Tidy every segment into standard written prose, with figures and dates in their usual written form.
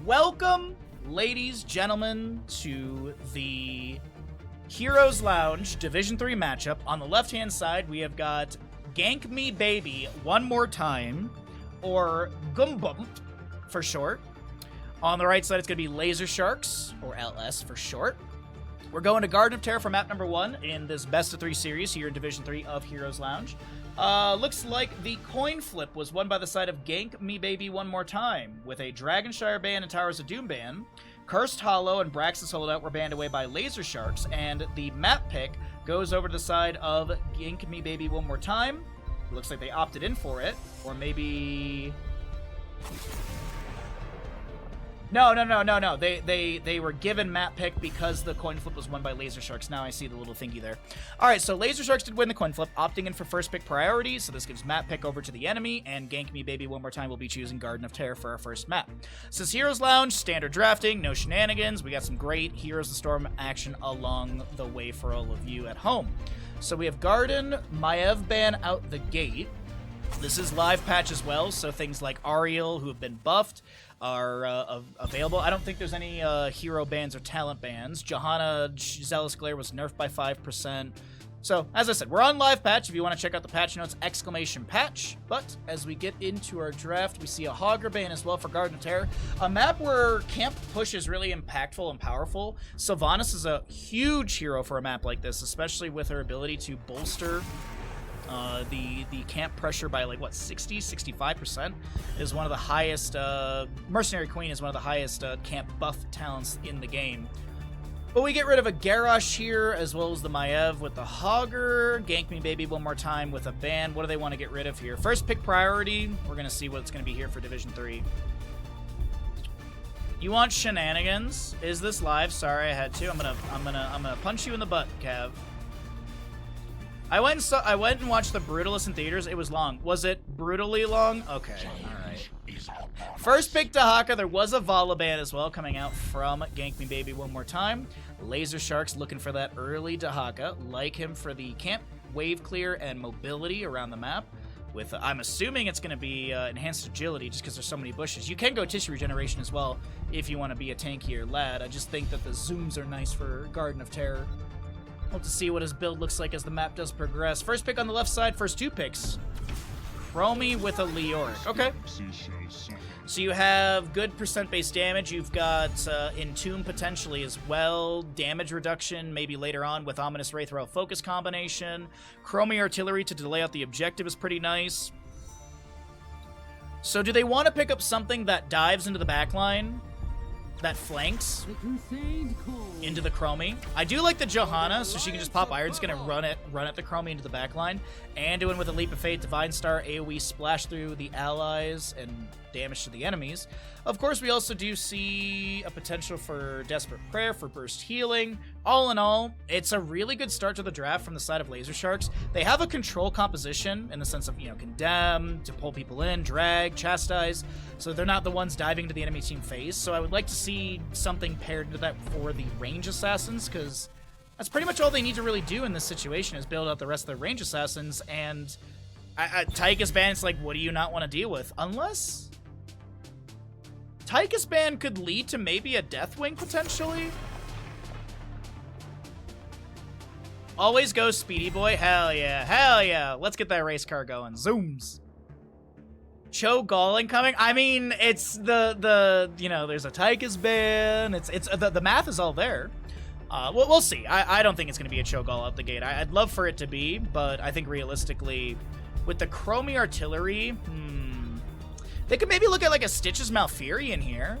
Welcome, ladies, gentlemen, to the Heroes Lounge Division 3 matchup. On the left-hand side, we have got Gank Me Baby one more time, or Gumbump for short. On the right side, it's going to be Laser Sharks, or LS for short. We're going to Garden of Terror for map number 1 in this best of 3 series here in Division 3 of Heroes Lounge. Looks like the coin flip was won by the side of Gank Me Baby one more time, with a Dragonshire ban and Towers of Doom ban. Cursed Hollow and Braxis Holdout were banned away by Laser Sharks, and the map pick goes over to the side of Gank Me Baby one more time. It looks like they opted in for it, or maybe... No. They were given map pick because the coin flip was won by Laser Sharks. Now I see the little thingy there. All right, so Laser Sharks did win the coin flip, opting in for first pick priority. So this gives map pick over to the enemy, and Gank Me Baby one more time will be choosing Garden of Terror for our first map. Since Heroes Lounge, standard drafting, no shenanigans. We got some great Heroes of the Storm action along the way for all of you at home. So we have Garden, Maev ban out the gate. This is live patch as well, so things like Ariel, who have been buffed, are available. I don't think there's any hero bans or talent bans. Johanna Zealous Glare was nerfed by 5%. So, as I said, we're on live patch. If you want to check out the patch notes, !patch. But as we get into our draft, we see a Hogger ban as well for Garden of Terror. A map where camp push is really impactful and powerful. Sylvanas is a huge hero for a map like this, especially with her ability to bolster the camp pressure by like what 65% is one of the highest. Mercenary Queen is one of the highest camp buff talents in the game. But we get rid of a Garrosh here as well as the Maev with the Hogger. Gank Me Baby one more time with a ban. What do they want to get rid of here? First pick priority. We're gonna see what it's gonna be here for Division 3. You want shenanigans? Is this live? Sorry, I had to. I'm gonna punch you in the butt, Cav. I went and watched the Brutalist in theaters. It was long. Was it brutally long? Okay, alright. First pick Dahaka. There was a Vala ban as well coming out from Gank Me Baby one more time. Laser Sharks looking for that early Dahaka. Like him for the camp, wave clear, and mobility around the map. With, I'm assuming it's going to be enhanced agility just because there's so many bushes. You can go tissue regeneration as well if you want to be a tankier lad. I just think that the zooms are nice for Garden of Terror. We'll have to see what his build looks like as the map does progress. First pick on the left side, first 2 picks. Chromie with a Leoric. Okay. So you have good percent-based damage. You've got Entomb potentially as well. Damage reduction maybe later on with Ominous Wraithrail Focus combination. Chromie Artillery to delay out the objective is pretty nice. So do they want to pick up something that dives into the backline? That flanks into the Chromie. I do like the Johanna, so she can just pop Iron Skin and run at the Chromie into the backline. And doing with a Leap of Fate, Divine Star, AoE splash through the allies and damage to the enemies. Of course, we also do see a potential for Desperate Prayer for burst healing. All in all, it's a really good start to the draft from the side of Laser Sharks. They have a control composition in the sense of, condemn, to pull people in, drag, chastise, so they're not the ones diving to the enemy team phase. So I would like to see something paired to that for the range assassins, because that's pretty much all they need to really do in this situation is build out the rest of their range assassins, and Tychus ban, it's like, what do you not want to deal with? Unless Tychus ban could lead to maybe a Deathwing potentially? Always go Speedy Boy. Hell yeah. Hell yeah. Let's get that race car going. Zooms. Cho Galling coming. I mean, it's there's a Tychus ban. It's the math is all there. We'll see. I don't think it's going to be a Cho Gall out the gate. I'd love for it to be, but I think realistically, with the Chromie Artillery, they could maybe look at like a Stitches Malfurion here.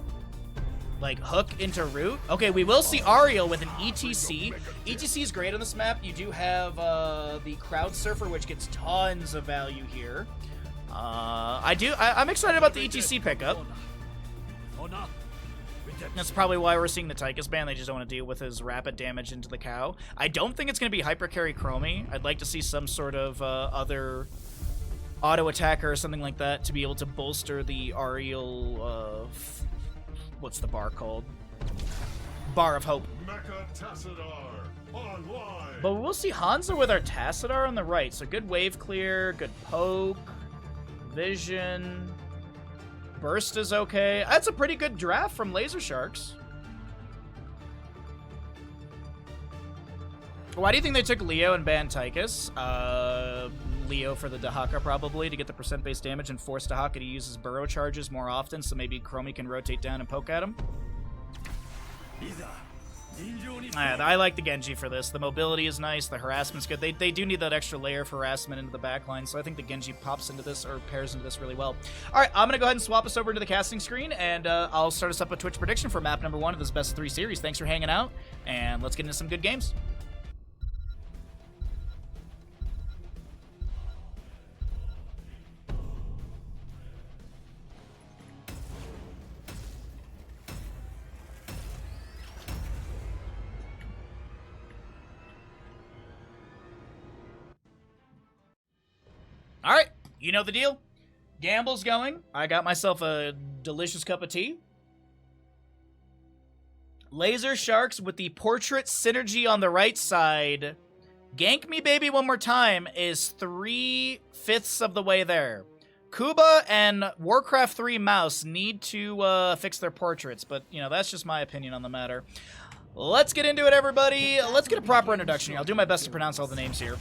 Like hook into root. Okay, we will see Ariel with an ETC. ETC is great on this map. You do have the Crowd Surfer, which gets tons of value here. I'm excited about the ETC pickup. That's probably why we're seeing the Tychus ban. They just don't want to deal with his rapid damage into the cow. I don't think it's going to be Hyper Carry Chromie. I'd like to see some sort of other auto attacker or something like that to be able to bolster the Ariel what's the bar called? Bar of Hope. But we'll see Hanzo with our Tassadar on the right. So good wave clear, good poke, vision. Burst is okay. That's a pretty good draft from Lazer Sharks. Why do you think they took Leo and banned Tychus? Leo for the Dahaka probably, to get the percent-based damage, and force Dahaka to use his burrow charges more often, so maybe Chromie can rotate down and poke at him. I like the Genji for this. The mobility is nice, the harassment's good. They do need that extra layer of harassment into the backline, so I think the Genji pops into this, or pairs into this really well. Alright, I'm going to go ahead and swap us over to the casting screen, and I'll start us up a Twitch prediction for map number 1 of this best of 3 series. Thanks for hanging out, and let's get into some good games. All right, you know the deal. Gamble's going. I got myself a delicious cup of tea. Lazer Sharks with the portrait synergy on the right side. Gank me baby one more time is 3/5 of the way there. Kuba and Warcraft 3 Mouse need to fix their portraits, but, you know, that's just my opinion on the matter. Let's get into it, everybody. Let's get a proper introduction here. I'll do my best to pronounce all the names here.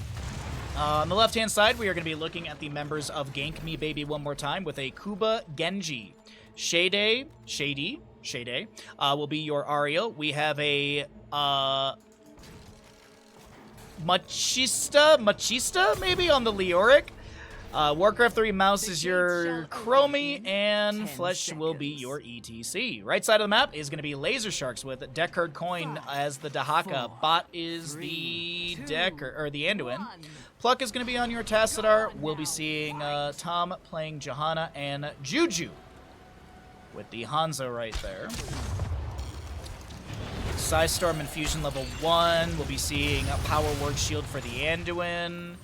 On the left-hand side, we are going to be looking at the members of Gank Me Baby one more time with a Kuba Genji. Shade will be your Ariel. We have a Machista maybe on the Leoric. Warcraft 3 Mouse is your Chromie, and Flesh will be your ETC. Right side of the map is going to be Lazer Sharks with Deckard Coin as the Dahaka. Bot is the Decker, or the Anduin. Pluck is going to be on your Tassadar. We'll be seeing Tom playing Johanna and Juju with the Hanzo right there. Psystorm Infusion level 1. We'll be seeing a Power Word Shield for the Anduin.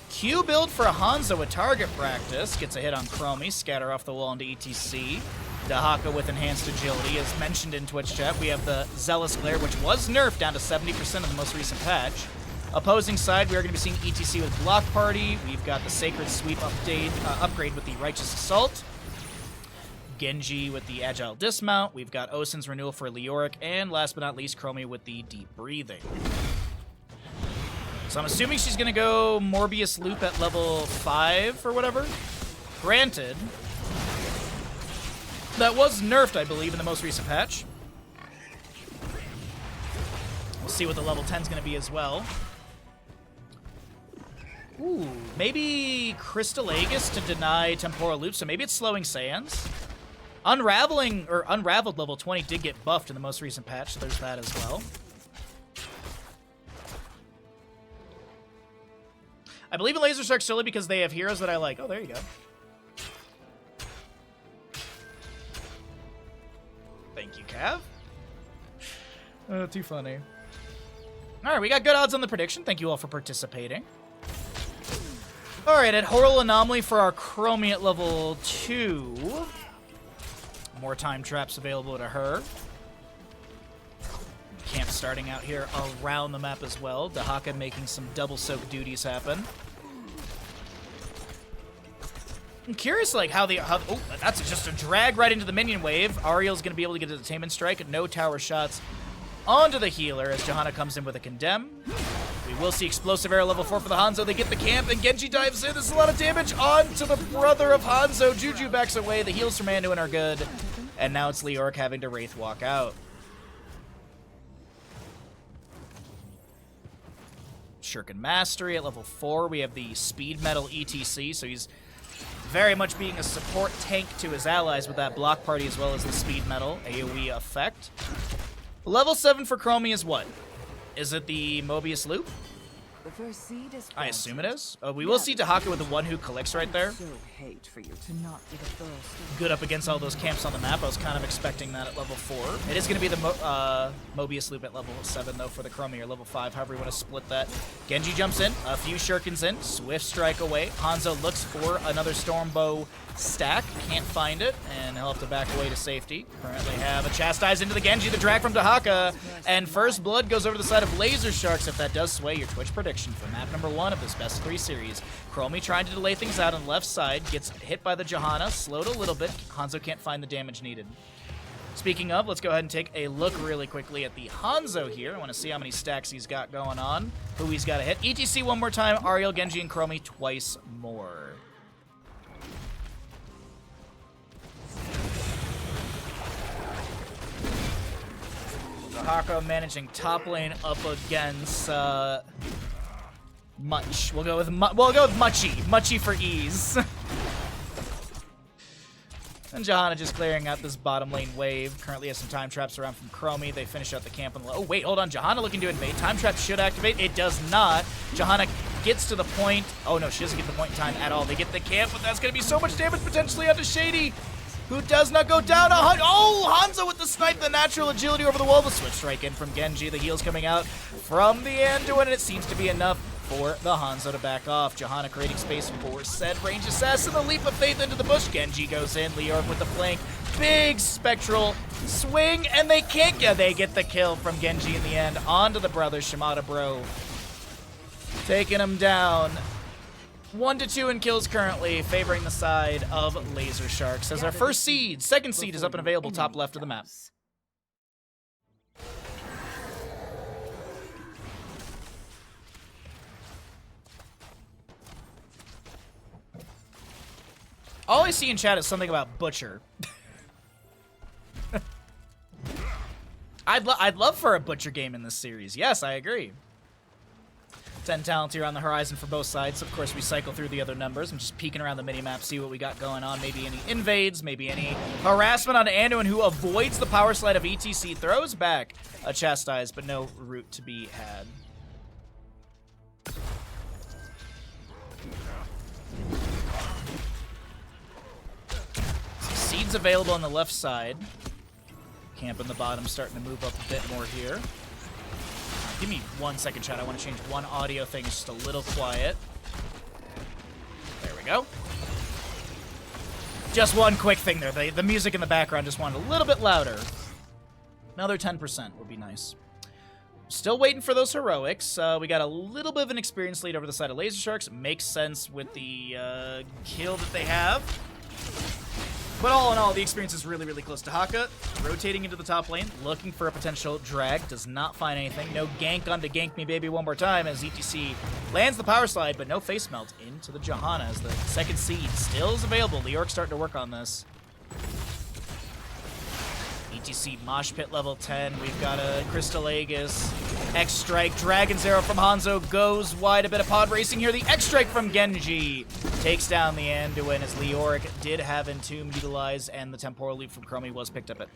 Q build for a Hanzo with target practice. Gets a hit on Chromie. Scatter off the wall into ETC. Dahaka with enhanced agility. As mentioned in Twitch chat, we have the Zealous Glare, which was nerfed down to 70% in the most recent patch. Opposing side, we are going to be seeing ETC with Block Party. We've got the Sacred Sweep upgrade with the Righteous Assault. Genji with the Agile Dismount. We've got Osin's Renewal for Leoric. And last but not least, Chromie with the Deep Breathing. So I'm assuming she's going to go Morbius Loop at level 5 or whatever. Granted, that was nerfed, I believe, in the most recent patch. We'll see what the level 10 is going to be as well. Ooh, maybe Crystal Aegis to deny Temporal Loop, so maybe it's slowing Saiyans. Unraveled level 20 did get buffed in the most recent patch, so there's that as well. I believe in Lazer Sharks solely because they have heroes that I like. Oh, there you go. Thank you, Cav. Too funny. All right, we got good odds on the prediction. Thank you all for participating. All right, at Horror Anomaly for our Chromie at level 2. More time traps available to her. Camp starting out here around the map as well. Dahaka making some double soak duties happen. I'm curious, like, how oh, that's just a drag right into the minion wave. Ariel's going to be able to get a Detainment Strike. No tower shots onto the healer as Johanna comes in with a Condemn. We will see Explosive Arrow level 4 for the Hanzo. They get the camp, and Genji dives in. There's a lot of damage onto the brother of Hanzo. Juju backs away. The heals from Anduin are good. And now it's Leoric having to Wraith walk out. Shuriken Mastery at level 4. We have the Speed Metal ETC, so he's very much being a support tank to his allies with that Block Party as well as the Speed Metal AoE effect. Level 7 for Chromie is what? Is it the Mobius Loop? The first seed is I assume it is. We will see Dahaka with the one who collects right there. Hate for you to not be the first. Good up against all those camps on the map. I was kind of expecting that at level 4. It is going to be the Mobius Loop at level 7, though, for the Chromie, or level 5, however you want to split that. Genji jumps in, a few Shurikens in, Swift Strike away. Hanzo looks for another Stormbow stack, can't find it, and he'll have to back away to safety. Currently have a Chastise into the Genji, the drag from Dahaka, and first blood goes over to the side of Lazer Sharks if that does sway your Twitch prediction. action for map number 1 of this best of 3 series. Chromie trying to delay things out on the left side, gets hit by the Johanna, slowed a little bit. Hanzo can't find the damage needed. Speaking of, let's go ahead and take a look really quickly at the Hanzo here. I want to see how many stacks he's got going on, who he's got to hit. ETC one more time, Ariel, Genji, and Chromie twice more. Hako managing top lane up against Much. We'll go with Muchy. Muchy for ease. And Johanna just clearing out this bottom lane wave. Currently has some time traps around from Chromie. They finish out the camp on the oh wait, hold on. Johanna looking to invade. Time trap should activate. It does not. Johanna gets to the point. Oh no, she doesn't get the point in time at all. They get the camp, but that's gonna be so much damage potentially onto Shady, who does not go down. Oh, Hanzo with the snipe, the natural agility over the wall. The switch strike in from Genji. The heals coming out from the Anduin, and it seems to be enough for the Hanzo to back off. Johanna creating space for said range assassin. The leap of faith into the bush. Genji goes in. Leorg with the flank. Big spectral swing, and they can't get. They get the kill from Genji in the end. Onto the brothers. Shimada Bro taking him down. 1-2 in kills currently, favoring the side of Lazer Sharks as our first seed. Second seed is up and available top left of the map. All I see in chat is something about Butcher. I'd love for a Butcher game in this series. Yes, I agree. 10 talents here on the horizon for both sides. Of course, we cycle through the other numbers. I'm just peeking around the minimap, see what we got going on. Maybe any invades, maybe any harassment on Anduin, who avoids the power slide of ETC. Throws back a chastise, but no root to be had. Seeds available on the left side. Camp in the bottom starting to move up a bit more here. Give me 1 second, chat. I want to change one audio thing. It's just a little quiet. There we go. Just one quick thing there. The music in the background just wanted a little bit louder. Another 10% would be nice. Still waiting for those heroics. We got a little bit of an experience lead over the side of Lazer Sharks. Makes sense with the kill that they have. But all in all, the experience is really, really close to Haka. Rotating into the top lane, looking for a potential drag. Does not find anything. No gank onto Gank Me Baby one more time as ETC lands the power slide, but no face melt into the Johanna as the second seed still is available. Leorg's starting to work on this. ETC Mosh Pit level 10. We've got a Crystal Aegis. X-Strike. Dragon's Arrow from Hanzo goes wide. A bit of pod racing here. The X-Strike from Genji takes down the Anduin as Leorg did have Entomb utilized, and the Temporal Leap from Chromie was picked up at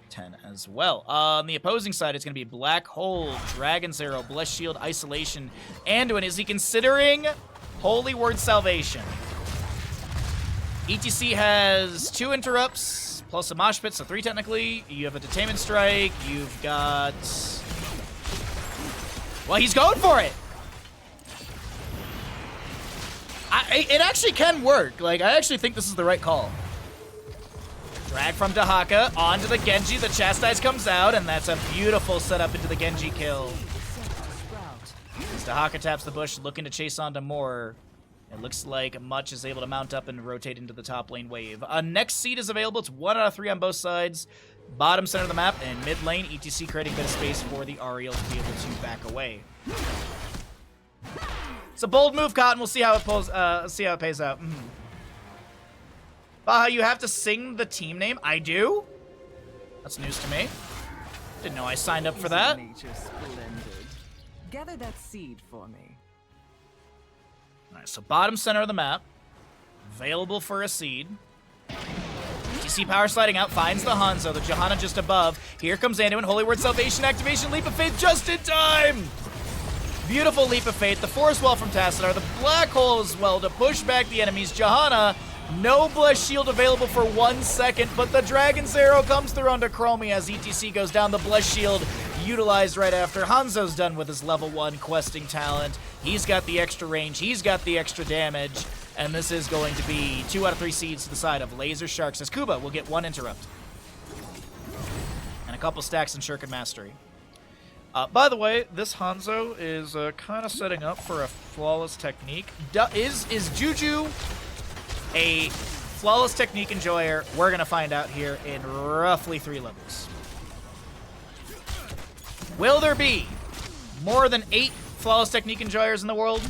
10 as well. On the opposing side, it's going to be Black Hole, Dragon's Arrow, Blessed Shield, Isolation. Anduin, is he considering Holy Word Salvation? ETC has 2 interrupts, plus a Mosh Pit, so 3 technically. You have a Detainment Strike. You've got... Well, he's going for it! It actually can work. Like, I actually think this is the right call. Drag from Dahaka onto the Genji. The Chastise comes out, and that's a beautiful setup into the Genji kill. As Dahaka taps the bush, looking to chase onto more. It looks like Much is able to mount up and rotate into the top lane wave. Next seed is available. It's 1 out of 3 on both sides. Bottom center of the map and mid lane. ETC creating a bit of space for the Ariel to be able to back away. It's a bold move, Cotton. We'll see how it pulls. See how it pays out. Baha, you have to sing the team name. I do. That's news to me. Didn't know I signed up for that. Gather that seed for me. Alright, so bottom center of the map. Available for a seed. ETC power sliding out, finds the Hanzo, the Johanna just above. Here comes Anduin, Holy Word Salvation activation, Leap of Faith just in time! Beautiful Leap of Faith, the Force Wall from Tassadar, the Black Hole as well to push back the enemies. Johanna, no Blessed Shield available for 1 second, but the Dragon's Arrow comes through onto Chromie as ETC goes down. The Blessed Shield utilized right after. Hanzo's done with his level 1 questing talent. He's got the extra range, he's got the extra damage, and this is going to be 2 out of 3 seeds to the side of Lazer Sharks as Kuba will get 1 interrupt. And a couple stacks in Shuriken Mastery. By the way, this Hanzo is kind of setting up for a flawless technique. Is Juju a flawless technique enjoyer? We're going to find out here in roughly 3 levels. Will there be more than 8 flawless technique enjoyers in the world?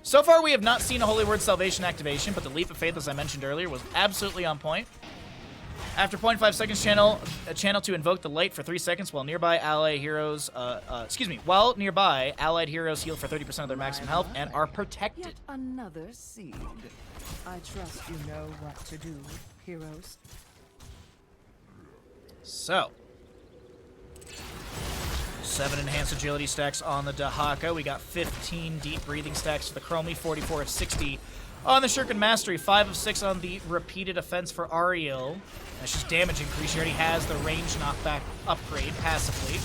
So far, we have not seen a Holy Word Salvation activation, but the Leap of Faith, as I mentioned earlier, was absolutely on point. After 0.5 seconds, channel to invoke the light for 3 seconds while nearby allied heroes, while nearby allied heroes heal for 30% of their maximum health and are protected. Yet another seed. I trust you know what to do, heroes. So, 7 enhanced agility stacks on the Dahaka. We got 15 deep breathing stacks for the Chromie, 44 of 60 on the Shuriken Mastery, 5 of 6 on the repeated offense for Ariel. That's just damage increase. She already has the range knockback upgrade passively.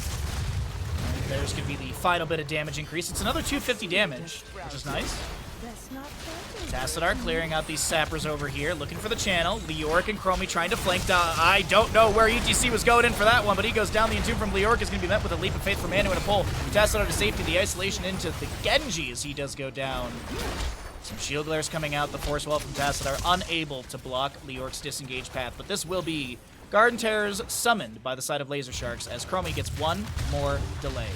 And there's going to be the final bit of damage increase. It's another 250 damage, which is nice. Tassadar clearing out these sappers over here, looking for the channel. Leoric and Chromie trying to flank. I don't know where ETC was going in for that one, but he goes down. The Entomb from Leoric is going to be met with a leap of faith from Manu and a pull. Tassadar to safety, the isolation into the Genji as he does go down. Some shield glares coming out, the force wall from Tassadar unable to block Leoric's disengaged path, but this will be Garden Terrors summoned by the side of Laser Sharks as Chromie gets one more delay.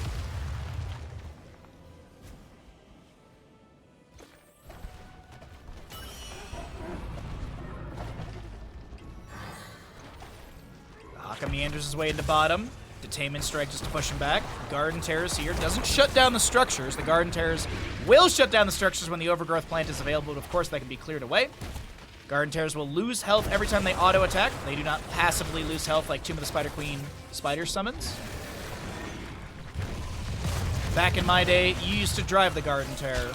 Haka meanders his way into bottom. Detainment strike just to push him back. Garden Terrors here doesn't shut down the structures. The Garden Terrors will shut down the structures when the Overgrowth Plant is available, but of course that can be cleared away. Garden Terrors will lose health every time they auto-attack. They do not passively lose health like Tomb of the Spider Queen spider summons. Back in my day, you used to drive the Garden Terror.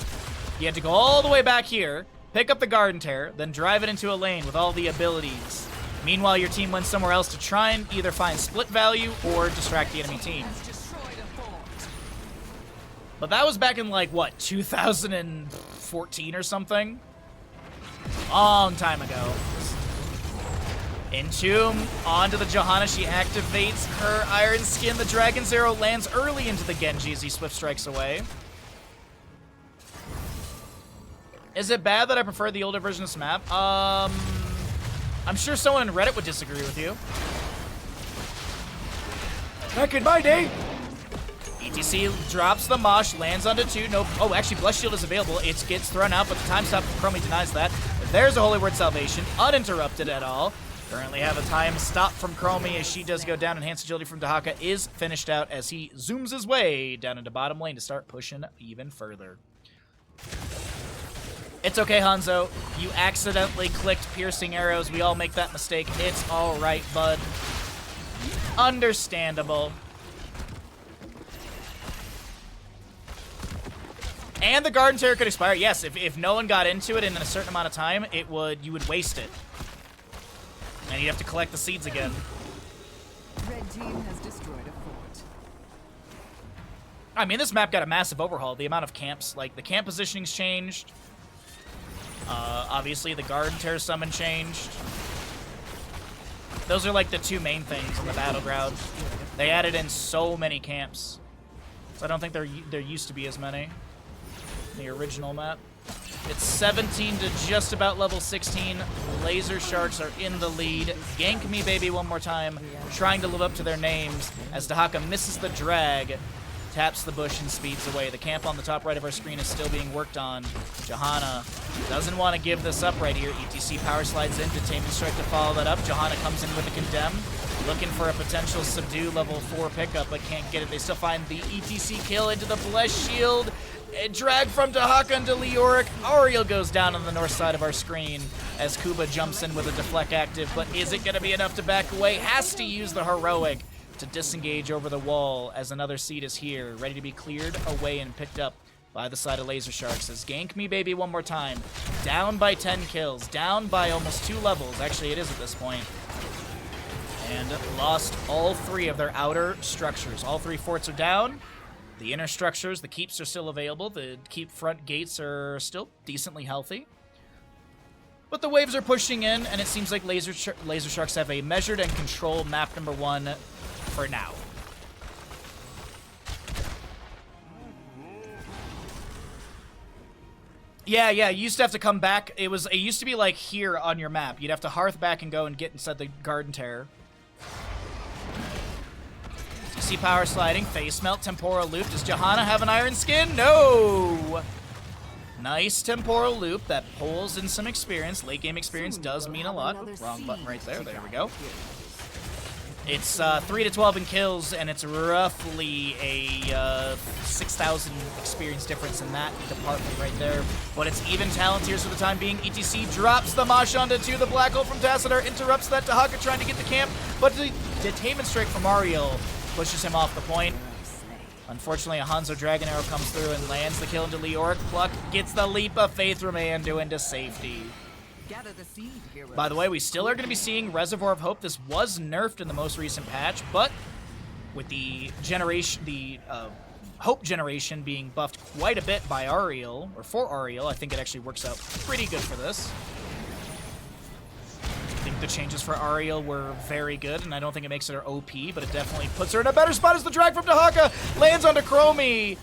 You had to go all the way back here, pick up the Garden Terror, then drive it into a lane with all the abilities. Meanwhile, your team went somewhere else to try and either find split value or distract the enemy team. But that was back in, like, what, 2014 or something? Long time ago. Entomb onto the Johanna. She activates her Iron Skin. The Dragon's Arrow lands early into the Genji as he swift strikes away. Is it bad that I prefer the older version of this map? I'm sure someone on Reddit would disagree with you. Back in my day. ETC drops the Mosh, lands onto 2. No, oh, actually, Blessed Shield is available. It gets thrown out, but the time stop from Chromie denies that. There's a Holy Word Salvation, uninterrupted at all. Currently have a time stop from Chromie as she does go down. Enhanced Agility from Dahaka is finished out as he zooms his way down into bottom lane to start pushing even further. It's okay, Hanzo. You accidentally clicked piercing arrows. We all make that mistake. It's all right, bud. Understandable. And the Garden Terror could expire. Yes, if no one got into it in a certain amount of time, you would waste it. And you'd have to collect the seeds again. Red team has destroyed a fort. I mean, this map got a massive overhaul. The amount of camps, like the camp positioning's changed. Obviously, the Garden Terror summon changed. Those are like the 2 main things in the battleground. They added in so many camps. So I don't think there used to be as many in the original map. It's 17 to just about level 16. Laser Sharks are in the lead. Gank me, baby, one more time. Trying to live up to their names as Dahaka misses the drag. Taps the bush and speeds away. The camp on the top right of our screen is still being worked on. Johanna doesn't want to give this up right here. ETC power slides in. Detainment strike to follow that up. Johanna comes in with a condemn. Looking for a potential subdue level 4 pickup, but can't get it. They still find the ETC kill into the Blessed Shield. A drag from Dahaka into Leoric. Ariel goes down on the north side of our screen as Kuba jumps in with a deflect active, but is it going to be enough to back away? Has to use the heroic to disengage over the wall as another seed is here, ready to be cleared away and picked up by the side of Laser Sharks. As Gank me, baby, one more time. Down by 10 kills, down by almost 2 levels. Actually, it is at this point. And lost all 3 of their outer structures. All 3 forts are down. The inner structures, the keeps are still available. The keep front gates are still decently healthy. But the waves are pushing in, and it seems like Laser Sharks have a measured and controlled map number 1 for now. Yeah, you used to have to come back. It used to be like here on your map. You'd have to hearth back and go and get inside the Garden Terror. DC power sliding, face melt, temporal loop. Does Johanna have an iron skin? No! Nice temporal loop that pulls in some experience. Late game experience does mean a lot. Oops, wrong button right there. There we go. It's 3 to 12 in kills, and it's roughly a 6,000 experience difference in that department right there. But it's even talent tiers for the time being. ETC drops the Mosh onto 2. The Black Hole from Tassadar interrupts that. Dahaka trying to get the camp, but the Detainment Strike from Ariel pushes him off the point. Unfortunately, a Hanzo Dragon Arrow comes through and lands the kill into Leoric. Pluck gets the Leap of Faith from Andu into safety. By the way, we still are going to be seeing Reservoir of Hope. This was nerfed in the most recent patch, but with the Hope generation being buffed quite a bit by Ariel, or for Ariel, I think it actually works out pretty good for this. I think the changes for Ariel were very good, and I don't think it makes her OP, but it definitely puts her in a better spot as the drag from Dahaka lands onto Chromie,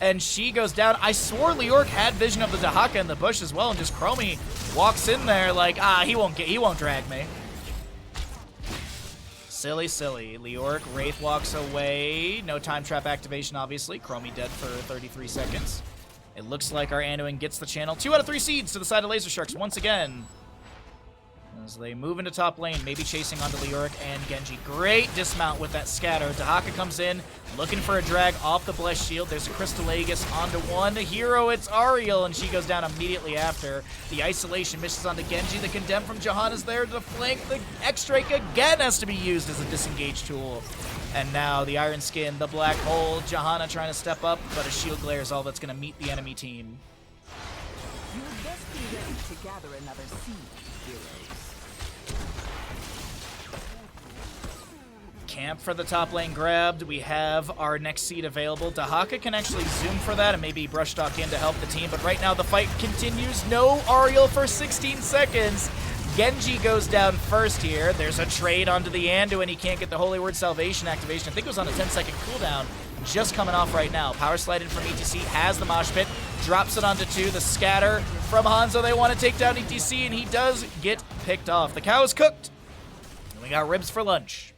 and she goes down. I swore Leoric had vision of the Dahaka in the bush as well, and just Chromie walks in there like, he won't drag me. Silly. Leoric, Wraith walks away. No time trap activation, obviously. Chromie dead for 33 seconds. It looks like our Anduin gets the channel. 2 out of 3 seeds to the side of Laser Sharks once again. As they move into top lane, maybe chasing onto Leoric and Genji. Great dismount with that scatter. Dahaka comes in, looking for a drag off the Blessed Shield. There's a Crystal Aegis onto one. The hero, it's Ariel, and she goes down immediately after. The isolation misses onto Genji. The Condemn from Johanna's there to flank. The X-Drake again has to be used as a disengage tool. And now the Iron Skin, the Black Hole. Johanna trying to step up, but a Shield Glare is all that's going to meet the enemy team. You would best be ready to gather another seed, heroes. Camp for the top lane grabbed. We have our next seed available. Dahaka can actually zoom for that and maybe brush talk in to help the team, but right now the fight continues. No Ariel for 16 seconds. Genji goes down first here. There's a trade onto the Andu, and he can't get the Holy Word Salvation activation. I think it was on a 10-second cooldown. Just coming off right now. Power slide in from ETC, has the Mosh Pit, drops it onto 2. The scatter from Hanzo. They want to take down ETC, and he does get picked off. The cow is cooked, and we got ribs for lunch.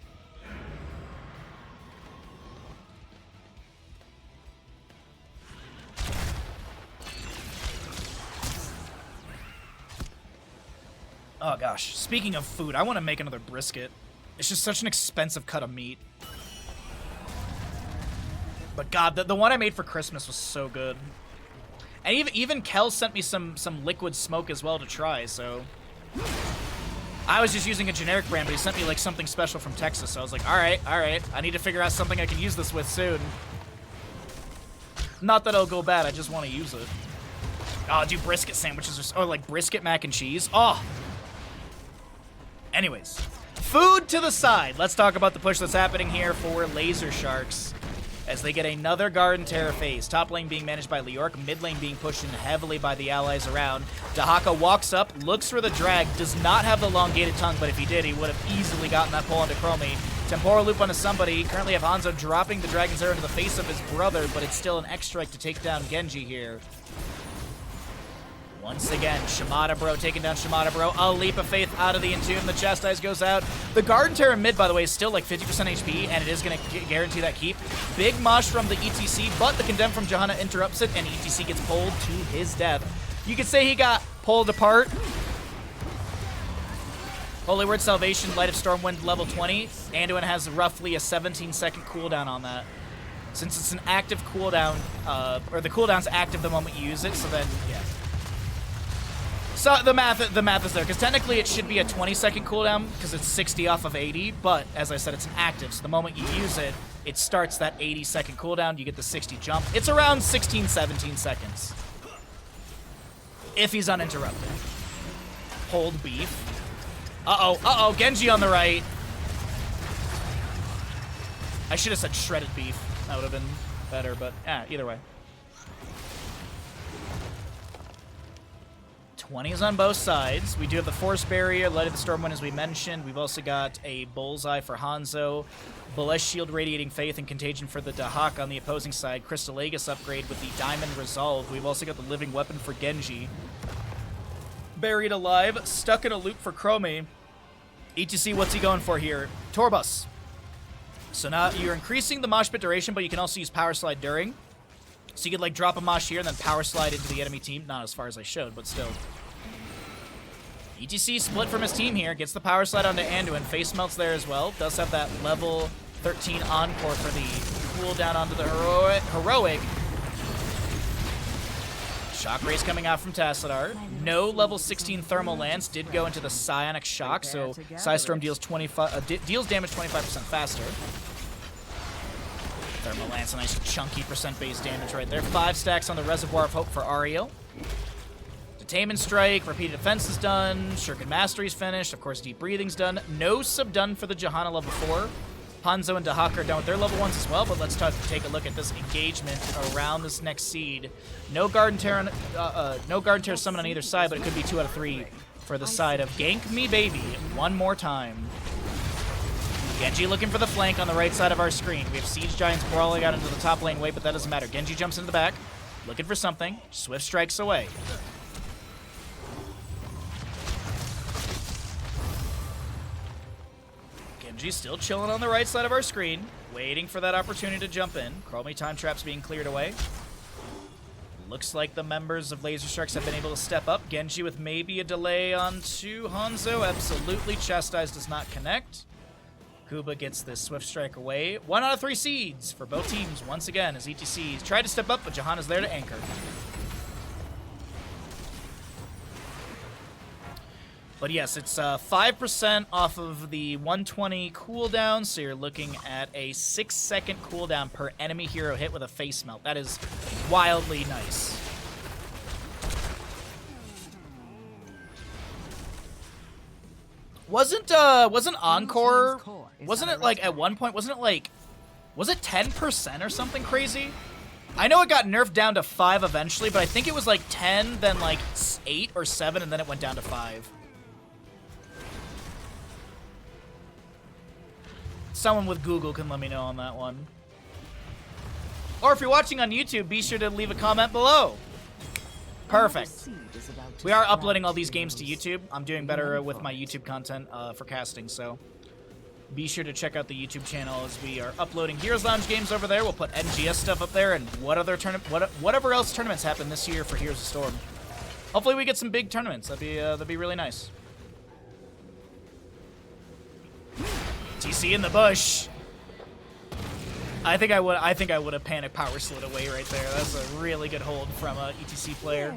Oh gosh, speaking of food, I want to make another brisket. It's just such an expensive cut of meat. But God, the one I made for Christmas was so good. And even Kel sent me some liquid smoke as well to try, so... I was just using a generic brand, but he sent me like something special from Texas, so I was like, alright, I need to figure out something I can use this with soon. Not that it'll go bad, I just want to use it. Oh, do brisket sandwiches, or like brisket mac and cheese. Oh! Anyways, food to the side. Let's talk about the push that's happening here for Laser Sharks as they get another Garden Terror phase. Top lane being managed by Leoric, mid lane being pushed in heavily by the allies around. Dahaka walks up, looks for the drag, does not have the elongated tongue, but if he did, he would have easily gotten that pull onto Chromie. Temporal loop onto somebody. Currently have Hanzo dropping the Dragon's Arrow into the face of his brother, but it's still an X-Strike to take down Genji here. Once again, Shimada Bro taking down Shimada Bro. A Leap of Faith out of the Entomb. The Chastise goes out. The Garden Terror mid, by the way, is still like 50% HP, and it is going to guarantee that keep. Big mosh from the ETC, but the Condemn from Johanna interrupts it, and ETC gets pulled to his death. You could say he got pulled apart. Holy Word Salvation, Light of Stormwind, level 20. Anduin has roughly a 17-second cooldown on that. Since it's an active cooldown, or the cooldown's active the moment you use it, so then, yeah. So the math is there, because technically it should be a 20-second cooldown, because it's 60 off of 80, but as I said, it's an active, so the moment you use it, it starts that 80-second cooldown, you get the 60 jump. It's around 16, 17 seconds. If he's uninterrupted. Hold beef. Uh-oh, Genji on the right. I should have said shredded beef. That would have been better, but either way. 20s on both sides. We do have the Force Barrier, Light of the Stormwind, as we mentioned. We've also got a Bullseye for Hanzo, Balesh Shield, Radiating Faith, and Contagion for the Dahak on the opposing side. Crystal Aegis upgrade with the Diamond Resolve. We've also got the Living Weapon for Genji. Buried Alive, stuck in a loop for Chromie. ETC, what's he going for here? Torbus. So now you're increasing the mosh pit duration, but you can also use Power Slide during. So you could like drop a mosh here and then Power Slide into the enemy team. Not as far as I showed, but still. ETC split from his team here. Gets the Power Slide onto Anduin. Face Melt's there as well. Does have that level 13 Encore for the cooldown onto the Heroic. Shock Rays coming out from Tassadar. No level 16 Thermal Lance. Did go into the Psionic Shock, so Psystorm deals deals damage 25% faster. Thermal Lance, a nice chunky percent base damage right there. 5 stacks on the Reservoir of Hope for Ariel. Detainment Strike, Repeated Defense is done. Shuriken Mastery's finished. Of course, Deep Breathing's done. No sub done for the Johanna level 4. Hanzo and Dahak are done with their level 1s as well, but let's take a look at this engagement around this next seed. No Garden Terror summon on either side, but it could be 2 out of 3 for the side of Gank Me Baby one more time. Genji looking for the flank on the right side of our screen. We have Siege Giants brawling out into the top lane way, but that doesn't matter. Genji jumps into the back, looking for something. Swift strikes away. Genji's still chilling on the right side of our screen, waiting for that opportunity to jump in. Chromie time traps being cleared away. Looks like the members of Lazer Sharks have been able to step up. Genji with maybe a delay onto Hanzo. Absolutely. Chastise does not connect. Kuba gets this Swift Strike away. 1 out of 3 seeds for both teams once again as ETCs tried to step up, but Johanna's there to anchor. But yes, it's 5% off of the 120 cooldown, so you're looking at a 6-second cooldown per enemy hero hit with a face melt. That is wildly nice. Wasn't Encore, wasn't it like at one point, wasn't it like, was it 10% or something crazy? I know it got nerfed down to 5 eventually, but I think it was like 10, then like 8 or 7, and then it went down to 5. Someone with Google can let me know on that one. Or if you're watching on YouTube, be sure to leave a comment below. Perfect. We are uploading all these games to YouTube. I'm doing better with my YouTube content for casting, so be sure to check out the YouTube channel as we are uploading Heroes Lounge games over there. We'll put NGS stuff up there and whatever else tournaments happen this year for Heroes of Storm. Hopefully we get some big tournaments. That'd be really nice. TC in the bush. I think I would have panic power slid away right there. That's a really good hold from a ETC player.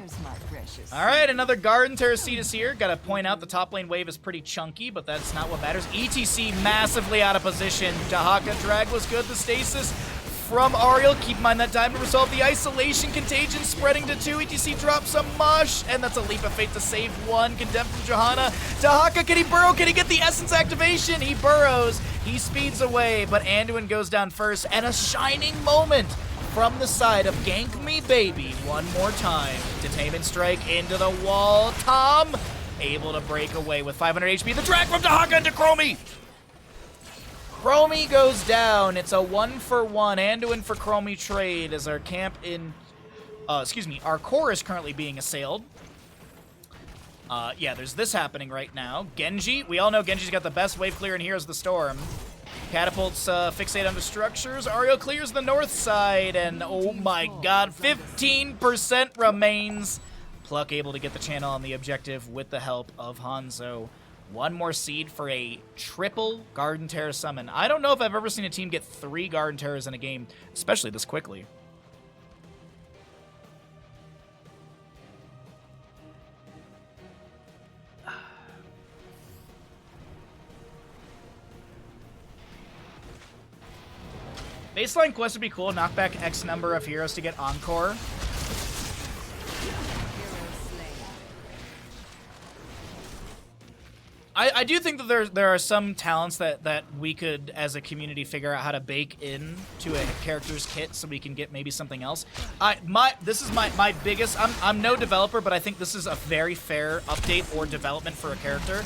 All right, another Garden Terror seed is here. Got to point out the top lane wave is pretty chunky, but that's not what matters. ETC massively out of position. Dahaka drag was good. The stasis from Ariel. Keep in mind that Diamond Resolve. The Isolation Contagion spreading to 2. ETC drops some mush, and that's a Leap of Faith to save 1. Condemned from Johanna. Dahaka, can he burrow? Can he get the Essence activation? He burrows. He speeds away, but Anduin goes down first, and a shining moment from the side of Gank Me Baby one more time. Detainment Strike into the wall. Tom able to break away with 500 HP. The drag from Dahaka into Chromie. Chromie goes down. It's a 1-for-1 Anduin for Chromie trade as our camp in, our core is currently being assailed. Yeah, there's this happening right now. Genji, we all know Genji's got the best wave clear in Heroes of the Storm. Catapults fixate onto structures. Ariel clears the north side, and oh my god, 15% remains. Pluck able to get the channel on the objective with the help of Hanzo. 1 more seed for a triple Garden Terror summon. I don't know if I've ever seen a team get 3 Garden Terrors in a game, especially this quickly. Baseline quest would be cool. Knock back X number of heroes to get Encore. I do think that there are some talents that we could, as a community, figure out how to bake in to a character's kit so we can get maybe something else. This is my biggest. I'm no developer, but I think this is a very fair update or development for a character.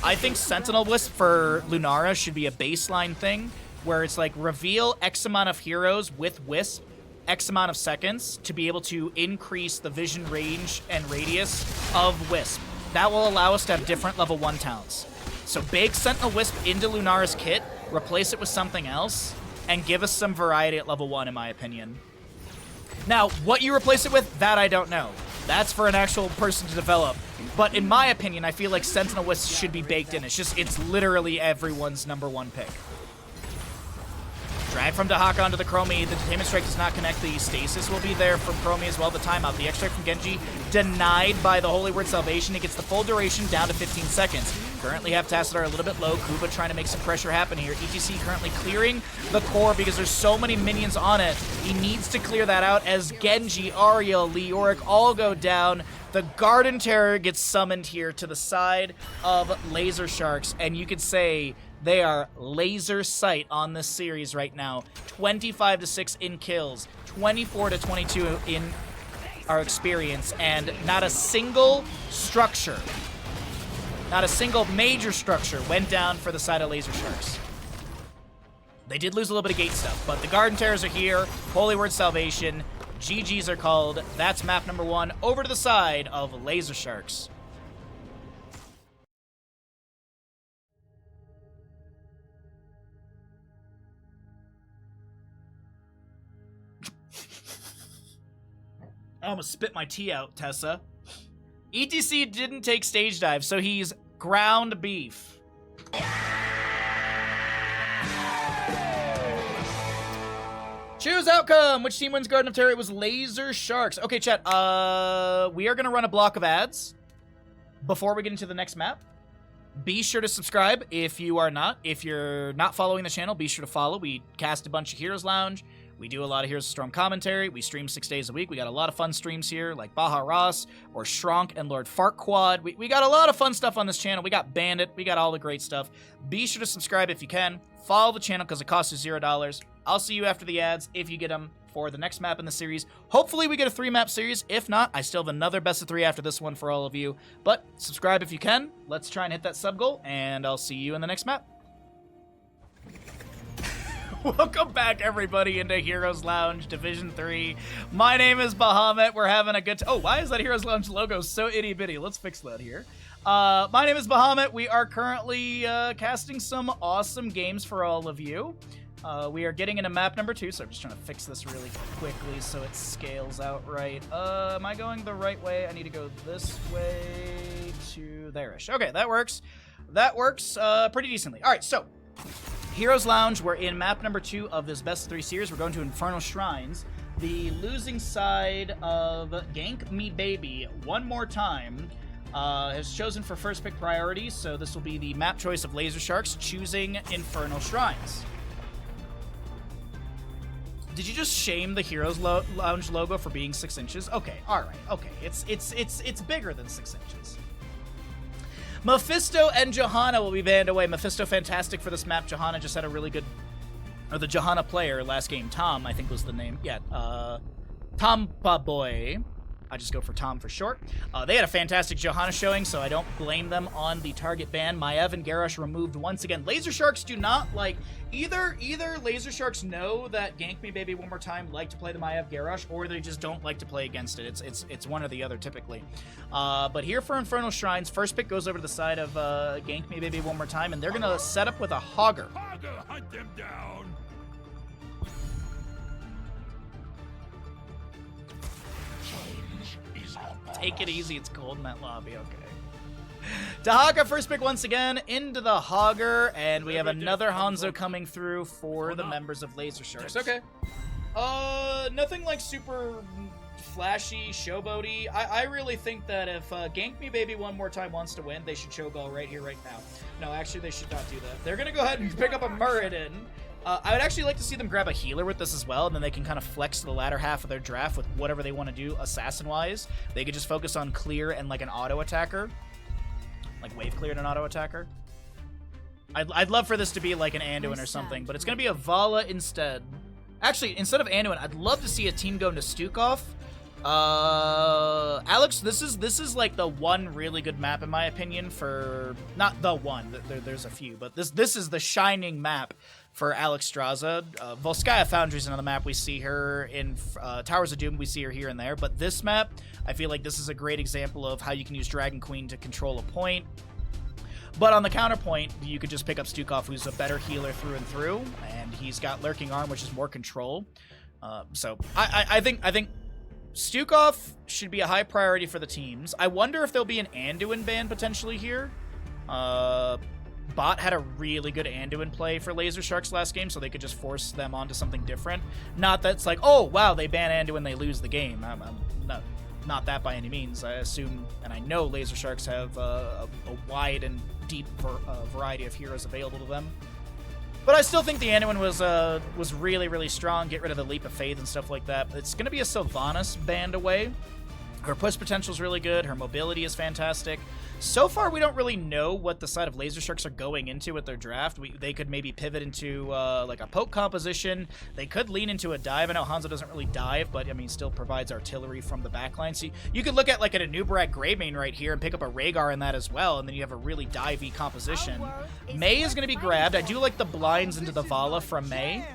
I think Sentinel Wisp for Lunara should be a baseline thing where it's like reveal X amount of heroes with Wisp X amount of seconds to be able to increase the vision range and radius of Wisp. That will allow us to have different level 1 talents. So bake Sentinel Wisp into Lunara's kit, replace it with something else, and give us some variety at level 1, in my opinion. Now, what you replace it with, that I don't know. That's for an actual person to develop. But in my opinion, I feel like Sentinel Wisp should be baked in. It's literally everyone's #1 pick. Drag from Dahaka onto the Chromie. The Detainment Strike does not connect. The Stasis will be there from Chromie as well. The timeout. The X-Strike from Genji denied by the Holy Word Salvation. It gets the full duration down to 15 seconds. Currently have Tassadar a little bit low. Kuba trying to make some pressure happen here. ETC currently clearing the core because there's so many minions on it. He needs to clear that out as Genji, Ariel, Leoric all go down. The Garden Terror gets summoned here to the side of Lazer Sharks, and you could say they are laser sight on this series right now. 25-6 in kills, 24-22 in our experience, and not a single structure, not a single major structure went down for the side of Lazer Sharks. They did lose a little bit of gate stuff, but the Garden Terrors are here. Holy Word Salvation. GGs are called. That's map #1 over to the side of Lazer Sharks. I almost spit my tea out, Tessa. ETC didn't take stage dive, so he's ground beef. Choose outcome. Which team wins Garden of Terror? It was Lazer Sharks. Okay, chat. We are going to run a block of ads before we get into the next map. Be sure to subscribe if you are not. If you're not following the channel, be sure to follow. We cast a bunch of Heroes Lounge. We do a lot of Heroes of Storm commentary. We stream 6 days a week. We got a lot of fun streams here, like Baja Ross or Shronk and Lord Farquaad. We got a lot of fun stuff on this channel. We got Bandit. We got all the great stuff. Be sure to subscribe if you can. Follow the channel because it costs you $0. I'll see you after the ads if you get them for the next map in the series. Hopefully we get a 3-map series. If not, I still have another best of 3 after this one for all of you. But subscribe if you can. Let's try and hit that sub goal, and I'll see you in the next map. Welcome back, everybody, into Heroes Lounge Division 3. My name is Bahamut. We're having a good time. Oh, why is that Heroes Lounge logo so itty-bitty? Let's fix that here. My name is Bahamut. We are currently casting some awesome games for all of you. We are getting into map #2, so I'm just trying to fix this really quickly so it scales out right. Am I going the right way? I need to go this way to there-ish. Okay, that works. That works pretty decently. All right, so Heroes Lounge, we're in map #2 of this best of 3 series. We're going to Infernal Shrines. The losing side of Gank Me Baby one more time has chosen for first pick priority, so this will be the map choice of Lazer Sharks, choosing Infernal Shrines. Did you just shame the Heroes Lounge logo for being 6 inches? Okay, all right, okay. It's bigger than 6 inches. Mephisto and Johanna will be banned away. Mephisto fantastic for this map. Johanna just had a really good, or the Johanna player last game. Tom, I think was the name. Yeah, Tompa Boy. I just go for Tom for short. They had a fantastic Johanna showing, so I don't blame them on the target ban. Maev and Garrosh removed once again. Lazer Sharks do not like, either Lazer Sharks know that Gank Me Baby one more time like to play the Maev Garrosh, or they just don't like to play against it. It's one or the other typically. But here for Infernal Shrines, first pick goes over to the side of Gank Me Baby one more time, and they're gonna set up with a Hogger. Hogger, hunt them down. Take it easy, it's cold in that lobby, okay. Dahaka first pick once again into the Hogger, and we have another Hanzo coming through for the members of Lazer Sharks. Okay. Nothing like super flashy, showboaty. I really think that if Gank Me Baby one more time wants to win, they should showball right here, right now. No, actually, they should not do that. They're gonna go ahead and pick up a Muradin. I would actually like to see them grab a healer with this as well, and then they can kind of flex the latter half of their draft with whatever they want to do assassin-wise. They could just focus on clear and like an auto attacker. Like wave cleared an auto attacker. I'd love for this to be like an Anduin or something, but it's going to be a Vala instead. Actually, instead of Anduin, I'd love to see a team go into Stukov. Alex, this is like the one really good map in my opinion for, not the one, there's a few, but this is the shining map for Alex Straza. Volskaya Foundry's another map. We see her in Towers of Doom. We see her here and there, but this map, I feel like this is a great example of how you can use Dragon Queen to control a point. But on the counterpoint, you could just pick up Stukov, who's a better healer through and through, and he's got Lurking Arm, which is more control. So I think Stukov should be a high priority for the teams. I wonder if there'll be an Anduin ban potentially here. Bot had a really good Anduin play for Lazer Sharks last game, so they could just force them onto something different. Not that it's like, oh, wow, they ban Anduin, they lose the game. Not that by any means. I assume, and I know Lazer Sharks have a wide and deep variety of heroes available to them. But I still think the Anduin was really, really strong. Get rid of the Leap of Faith and stuff like that. It's going to be a Sylvanas banned away. Her push potential is really good. Her mobility is fantastic. So far, we don't really know what the side of Lazer Sharks are going into with their draft. They could maybe pivot into like a poke composition. They could lean into a dive. I know Hanzo doesn't really dive, but I mean, still provides artillery from the backline. So you could look at like an Anubarak Greymane right here and pick up a Rhaegar in that as well, and then you have a really divey composition. Mei is going to be grabbed. I do like the blinds into the Vala from Mei.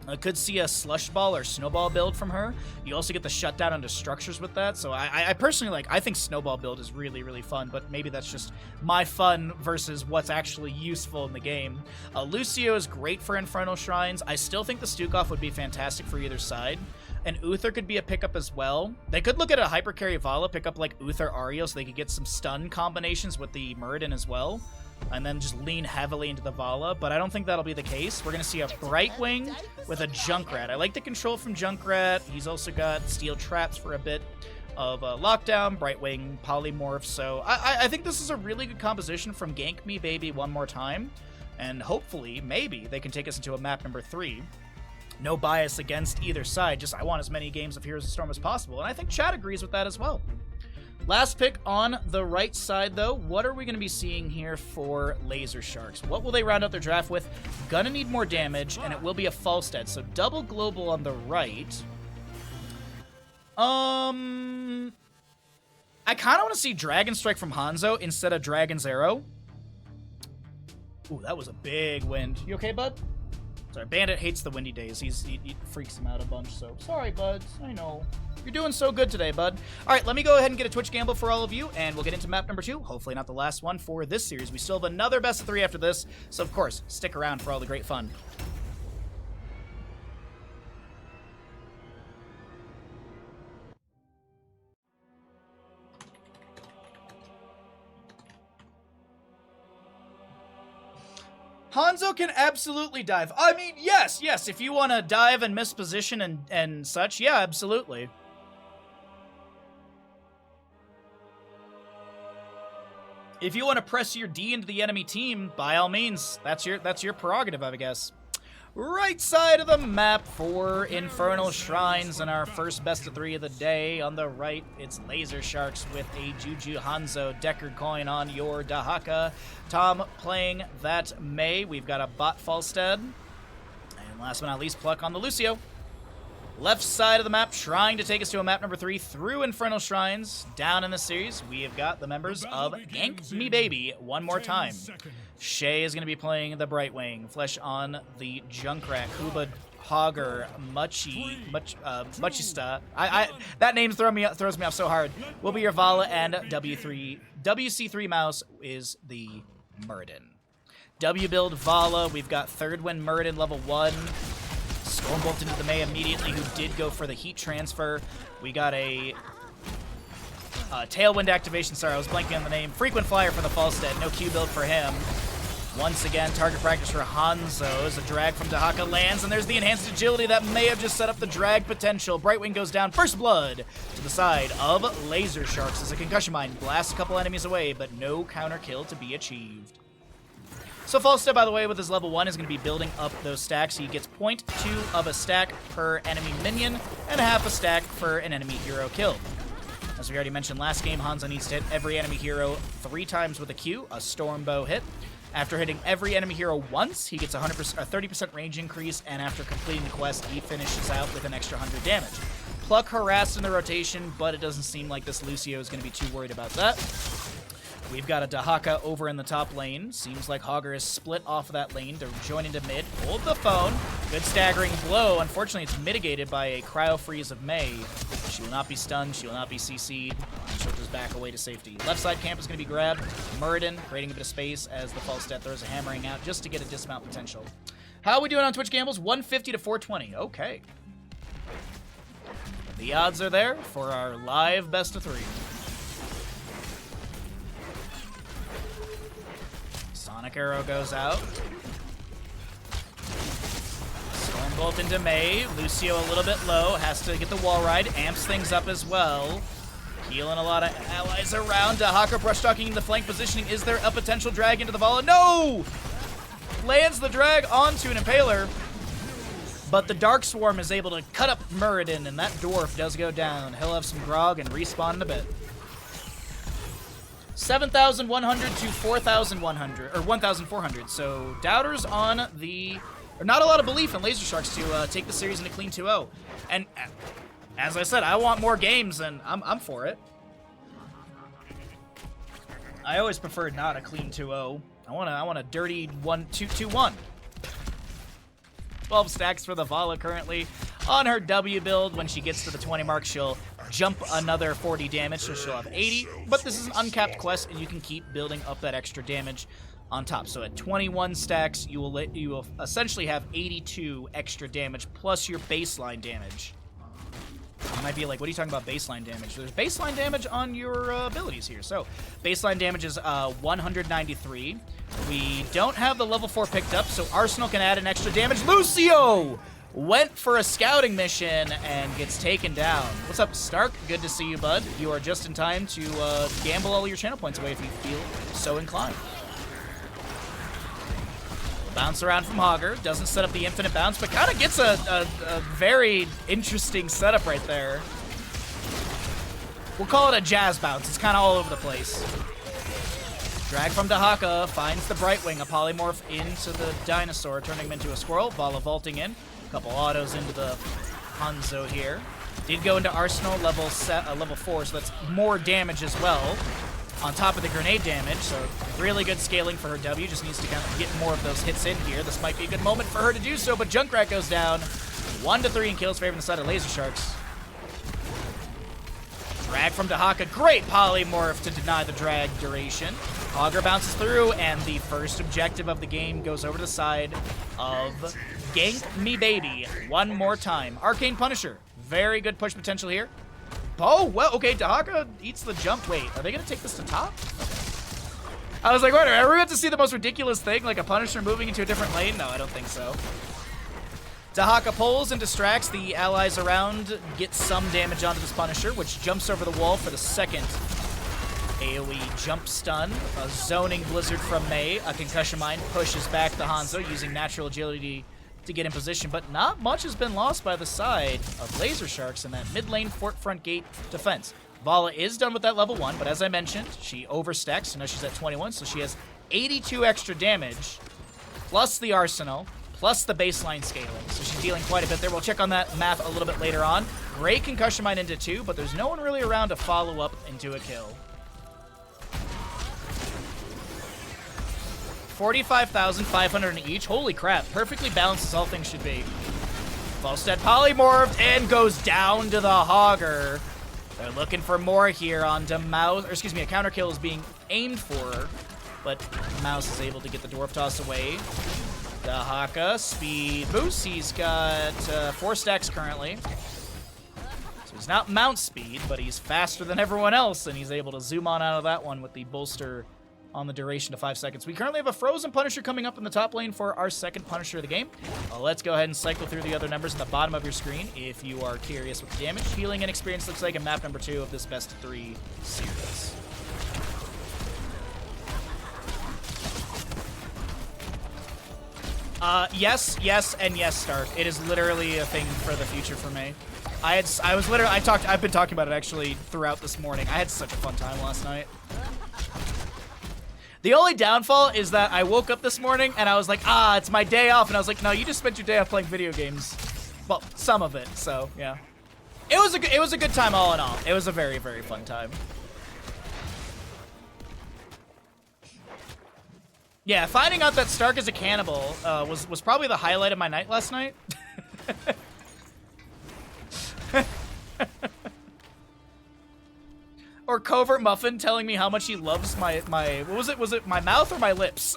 I could see a Slush Ball or Snowball build from her. You also get the shutdown onto structures with that. So I personally I think Snowball build is really, really fun, but maybe that's just my fun versus what's actually useful in the game. Lucio is great for Infernal Shrines. I still think the Stukov would be fantastic for either side. And Uther could be a pickup as well. They could look at a Hyper Carry Vala, pick up like Uther Ario so they could get some stun combinations with the Muradin as well. And then just lean heavily into the Vala, but I don't think that'll be the case. We're going to see a Brightwing with a Junkrat. I like the control from Junkrat. He's also got Steel Traps for a bit of Lockdown, Brightwing, Polymorph. So I think this is a really good composition from Gank Me Baby one more time. And hopefully, maybe, they can take us into a map number 3. No bias against either side, just I want as many games of Heroes of Storm as possible. And I think chat agrees with that as well. Last pick on the right side, though. What are we going to be seeing here for Lazer Sharks? What will they round out their draft with? Gonna need more damage, and it will be a Falstad. So double global on the right. I kind of want to see Dragon Strike from Hanzo instead of Dragon's Arrow. Ooh, that was a big wind. You okay, bud? Sorry, Bandit hates the windy days. He freaks him out a bunch, so sorry, bud. I know. You're doing so good today, bud. All right, let me go ahead and get a Twitch gamble for all of you, and we'll get into map number 2. Hopefully not the last one for this series. We still have another best of 3 after this, so of course, stick around for all the great fun. Hanzo can absolutely dive. I mean, yes, if you want to dive and miss position and such, yeah, absolutely. If you want to press your D into the enemy team, by all means, that's your prerogative, I guess. Right side of the map for Infernal Shrines and our first best of 3 of the day. On the right, it's Lazer Sharks with a Juju Hanzo Deckard coin on your Dahaka. Tom playing that Mei. We've got a Bot Falstad. And last but not least, Pluck on the Lucio. Left side of the map, trying to take us to a map number 3 through Infernal Shrines. Down in the series, we have got the members of Gank Me Baby one more time. Shay is going to be playing the Brightwing. Flesh on the Junkrat. Kuba Hogger, Muchista. That name throws me off so hard. Will be your Vala, and WC3 Mouse is the Muradin. W build Vala. We've got Third Wind Muradin level 1. Stormbolt into the Mei immediately, who did go for the heat transfer. We got a Tailwind activation. Sorry, I was blanking on the name. Frequent Flyer for the Falstad. No Q build for him. Once again, target practice for Hanzo as a drag from Dahaka lands, and there's the enhanced agility that may have just set up the drag potential. Brightwing goes down. First blood to the side of Lazer Sharks as a concussion mine blasts a couple enemies away, but no counter kill to be achieved. So Falstad, by the way, with his level 1, is going to be building up those stacks. He gets 0.2 of a stack per enemy minion and half a stack for an enemy hero killed. As we already mentioned last game, Hanzo needs to hit every enemy hero 3 times with a Q, a Storm Bow hit. After hitting every enemy hero once, he gets a 30% range increase, and after completing the quest, he finishes out with an extra 100 damage. Pluck harassed in the rotation, but it doesn't seem like this Lucio is going to be too worried about that. We've got a Dahaka over in the top lane. Seems like Hogger is split off of that lane to join into mid. Hold the phone. Good staggering blow. Unfortunately, it's mitigated by a Cryo Freeze of Mei. She will not be stunned. She will not be CC'd. She'll just back away to safety. Left side camp is going to be grabbed. Muradin creating a bit of space as the false death throws a hammering out just to get a dismount potential. How are we doing on Twitch Gambles? 150 to 420. Okay. The odds are there for our live best of 3. Sonic Arrow goes out. Stormbolt into Mei. Lucio a little bit low. Has to get the wall ride. Amps things up as well. Healing a lot of allies around. Dahaka brush talking in the flank positioning. Is there a potential drag into the Vala? No! Lands the drag onto an Impaler. But the Dark Swarm is able to cut up Muradin, and that Dwarf does go down. He'll have some grog and respawn in a bit. 7,100 to 4,100, or 1,400. So doubters on the, or not a lot of belief in Lazer Sharks to take the series into clean 2-0. And as I said, I want more games, and I'm for it. I always preferred not a clean 2-0. I want a dirty 1-2-1. 12 stacks for the Vala currently. On her W build, when she gets to the 20 mark, she'll jump another 40 damage, so she'll have 80. But this is an uncapped quest, and you can keep building up that extra damage on top. So at 21 stacks, you will essentially have 82 extra damage plus your baseline damage. You might be like, what are you talking about baseline damage? There's baseline damage on your abilities here. So baseline damage is 193. We don't have the level 4 picked up, so Arsenal can add an extra damage. Lucio went for a scouting mission and gets taken down. What's up, Stark? Good to see you, bud. You are just in time to gamble all your channel points away if you feel so inclined. Bounce around from Hogger. Doesn't set up the infinite bounce, but kind of gets a very interesting setup right there. We'll call it a jazz bounce. It's kind of all over the place. Drag from Dahaka. Finds the Brightwing. A polymorph into the dinosaur, turning him into a squirrel. Vala vaulting in. A couple autos into the Hanzo here. Did go into Arsenal level 4, so that's more damage as well. On top of the grenade damage, so really good scaling for her W. Just needs to kind of get more of those hits in here. This might be a good moment for her to do so, but Junkrat goes down. 1-3 in kills favoring the side of Lazer Sharks. Drag from Dahaka. Great polymorph to deny the drag duration. Hogger bounces through, and the first objective of the game goes over to the side of Gank Me Baby one more time. Arcane Punisher. Very good push potential here. Oh, well, okay, Dahaka eats the jump. Wait, are they going to take this to top? Okay. I was like, wait, are we about to see the most ridiculous thing, like a Punisher moving into a different lane? No, I don't think so. Dahaka pulls and distracts the allies around, gets some damage onto this Punisher, which jumps over the wall for the second AoE jump stun. A zoning blizzard from Mei, a concussion mine pushes back the Hanzo using natural agility to get in position, but not much has been lost by the side of Lazer Sharks in that mid lane fort front gate defense. Vala is done with that level 1, but as I mentioned, she overstacks, so now she's at 21, so she has 82 extra damage, plus the arsenal, plus the baseline scaling, so she's dealing quite a bit there. We'll check on that math a little bit later on. Great concussion mine into 2, but there's no one really around to follow up into a kill. 45,500 in each. Holy crap. Perfectly balanced as all things should be. Volstead polymorphed and goes down to the Hogger. They're looking for more here on Mouse. Or excuse me, a counter kill is being aimed for, but Mouse is able to get the Dwarf Toss away. Dahaka, speed boost. He's got 4 stacks currently. So he's not mount speed, but he's faster than everyone else, and he's able to zoom on out of that one with the bolster on the duration to 5 seconds. We currently have a Frozen Punisher coming up in the top lane for our second Punisher of the game. Let's go ahead and cycle through the other numbers at the bottom of your screen if you are curious what the damage, healing, and experience looks like in map number 2 of this best of 3 series. Yes, and yes, Stark. It is literally a thing for the future for me. I've been talking about it actually throughout this morning. I had such a fun time last night. The only downfall is that I woke up this morning and I was like, it's my day off. And I was like, no, you just spent your day off playing video games. Well, some of it, so yeah. It was a good time all in all. It was a very, very fun time. Yeah, finding out that Stark is a cannibal was probably the highlight of my night last night. Or Covert Muffin telling me how much he loves my what was it my mouth or my lips?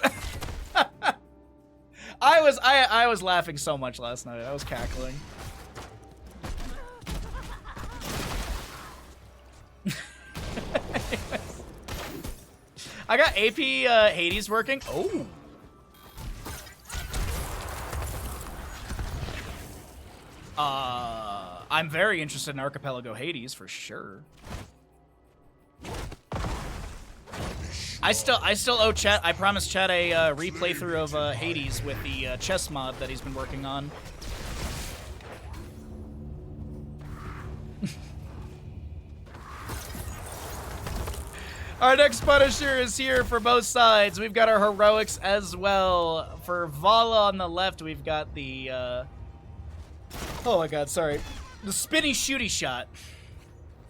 I was laughing so much last night. I was cackling. I got AP Hades working. Oh. I'm very interested in Archipelago Hades for sure. I still owe Chat. I promised Chat a replay through of Hades with the chess mod that he's been working on. Our next Punisher is here for both sides. We've got our heroics as well. For Vala on the left, we've got the oh my god, sorry. The spinny shooty shot.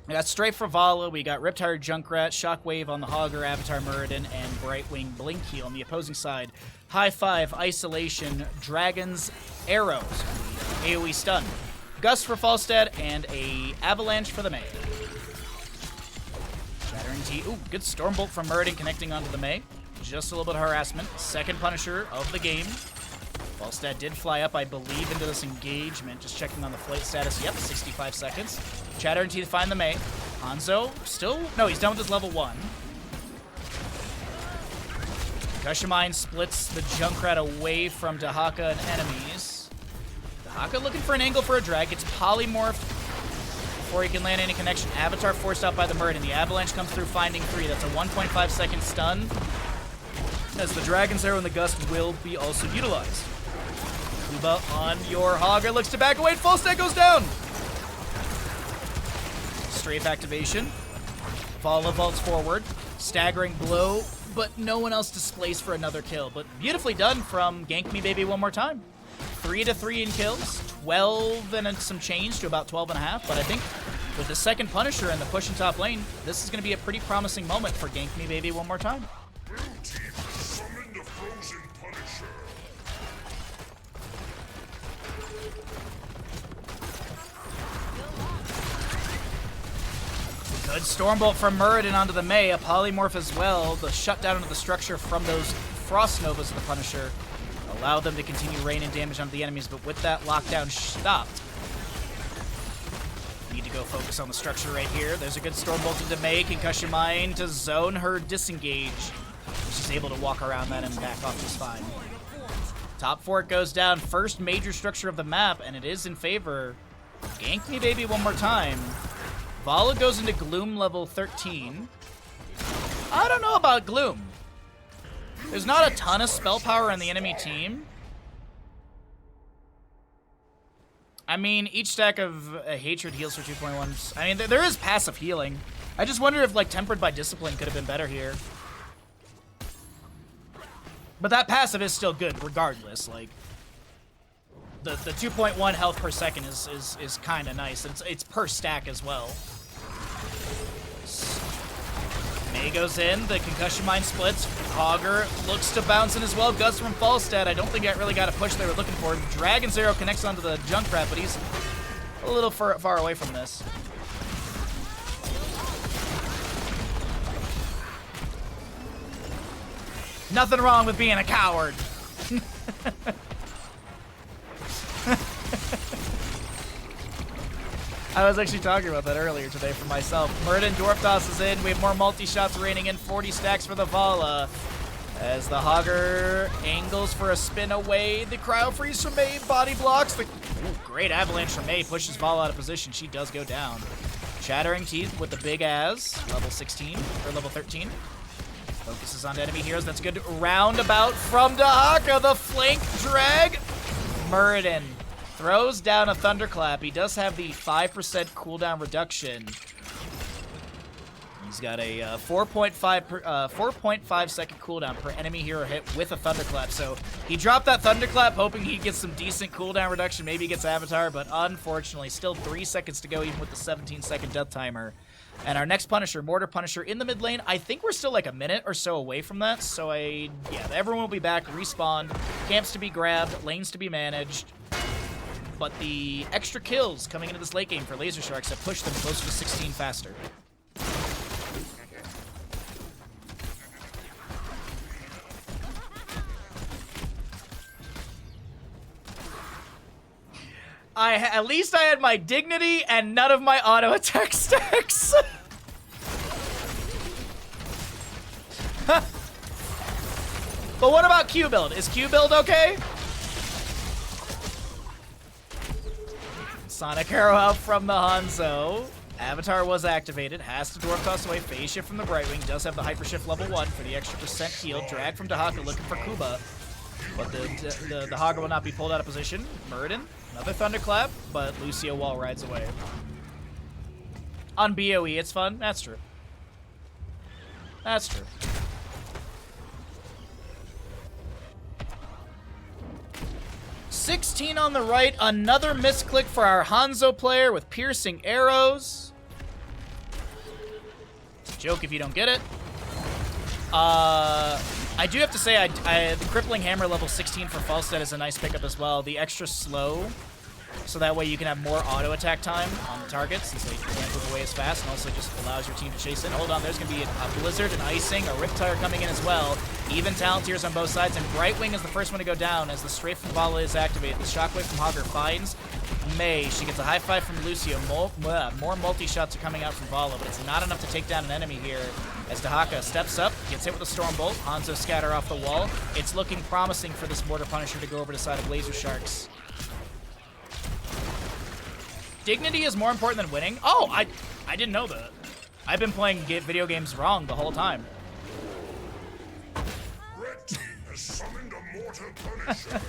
We got Strafe for Vala, we got Riptire Junkrat, Shockwave on the Hogger, Avatar Muradin, and Brightwing Blinky on the opposing side. High Five, Isolation, Dragons, Arrows, AoE Stun, Gust for Falstad, and a Avalanche for the Mei. Shattering T. Ooh, good Stormbolt from Muradin connecting onto the Mei. Just a little bit of harassment. Second Punisher of the game. Falstad did fly up, I believe, into this engagement. Just checking on the flight status. Yep, 65 seconds. Chattering T to find the Mei. Hanzo still... No, he's done with his level 1. Gushimine splits the Junkrat away from Dahaka and enemies. Dahaka looking for an angle for a drag. It's polymorphed before he can land any connection. Avatar forced out by the Muradin. The Avalanche comes through finding 3. That's a 1.5 second stun. As the Dragon's Arrow and the Gust will be also utilized. Kuba on your Hogger, looks to back away, full stack goes down! Strafe activation. Vala vaults forward. Staggering blow, but no one else displays for another kill. But beautifully done from Gank Me Baby one more time. 3 to 3 in kills, 12 and some change to about 12 and a half, but I think with the second Punisher and the push in top lane, this is going to be a pretty promising moment for Gank Me Baby one more time. Good Stormbolt from Muradin onto the Mei, a Polymorph as well. The shutdown of the structure from those Frost Novas of the Punisher allowed them to continue raining damage onto the enemies, but with that lockdown stopped. Need to go focus on the structure right here. There's a good Stormbolt into Mei, Concussion Mine to zone her disengage. She's able to walk around that and back off just fine. Top fort goes down, first major structure of the map, and it is in favor. Gank Me Baby one more time. Vala goes into Gloom level 13. I don't know about Gloom. There's not a ton of spell power on the enemy team. I mean, each stack of Hatred heals for 2.1. I mean, there is passive healing. I just wonder if, like, Tempered by Discipline could have been better here. But that passive is still good, regardless. Like, the 2.1 health per second is kind of nice. It's per stack as well. Mei goes in, the Concussion Mine splits. Hogger looks to bounce in as well. Gust from Falstad. I don't think I really got a push they were looking for. Dragon's Arrow connects onto the Junkrat, but he's a little far away from this. Nothing wrong with being a coward. I was actually talking about that earlier today for myself. Muradin Dwarf Toss is in. We have more multi-shots raining in. 40 stacks for the Vala. As the Hogger angles for a spin away. The Cryo Freeze from Mei body blocks. The great Avalanche from Mei pushes Vala out of position. She does go down. Shattering Teeth with the big as. Level 16, or level 13. Focuses on enemy heroes. That's good roundabout from Dahaka. The flank drag. Muradin Throws down a Thunderclap. He does have the 5% cooldown reduction. He's got a 4.5 second cooldown per enemy hero hit with a Thunderclap. So he dropped that Thunderclap hoping he gets some decent cooldown reduction. Maybe he gets Avatar, but unfortunately, still 3 seconds to go even with the 17-second death timer. And our next Punisher, Mortar Punisher, in the mid lane. I think we're still like a minute or so away from that. So yeah, everyone will be back, respawned, camps to be grabbed, lanes to be managed. But the extra kills coming into this late game for Lazer Sharks have pushed them closer to 16 faster. At least I had my dignity and none of my auto attack stacks. But what about Q build? Is Q build okay? Sonic Arrow out from the Hanzo. Avatar was activated. Has to dwarf toss away. Phase shift from the Brightwing. Does have the hyper shift level 1 for the extra percent heal. Drag from Dahaka looking for Kuba. But the Hogger will not be pulled out of position. Muradin, another Thunderclap, but Lucio wall rides away. On BOE, it's fun. That's true. That's true. $16 on the right. Another misclick for our Hanzo player with piercing arrows. Joke if you don't get it. I do have to say, the Crippling Hammer level 16 for Falstad is a nice pickup as well. The extra slow, so that way you can have more auto attack time on the targets, since they can't move away as fast, and also just allows your team to chase in. Hold on, there's going to be a Blizzard, an Icing, a Riptire coming in as well. Even talent tiers on both sides, and Brightwing is the first one to go down as the Strafe from Vala is activated. The Shockwave from Hogger finds Mei. She gets a high five from Lucio. More multi-shots are coming out from Vala, but it's not enough to take down an enemy here. As Dahaka steps up, gets hit with a Storm Bolt. Hanzo scatter off the wall. It's looking promising for this Mortar Punisher to go over to the side of Lazer Sharks. Dignity is more important than winning? Oh, I didn't know that. I've been playing video games wrong the whole time. Red team has summoned a Mortar Punisher.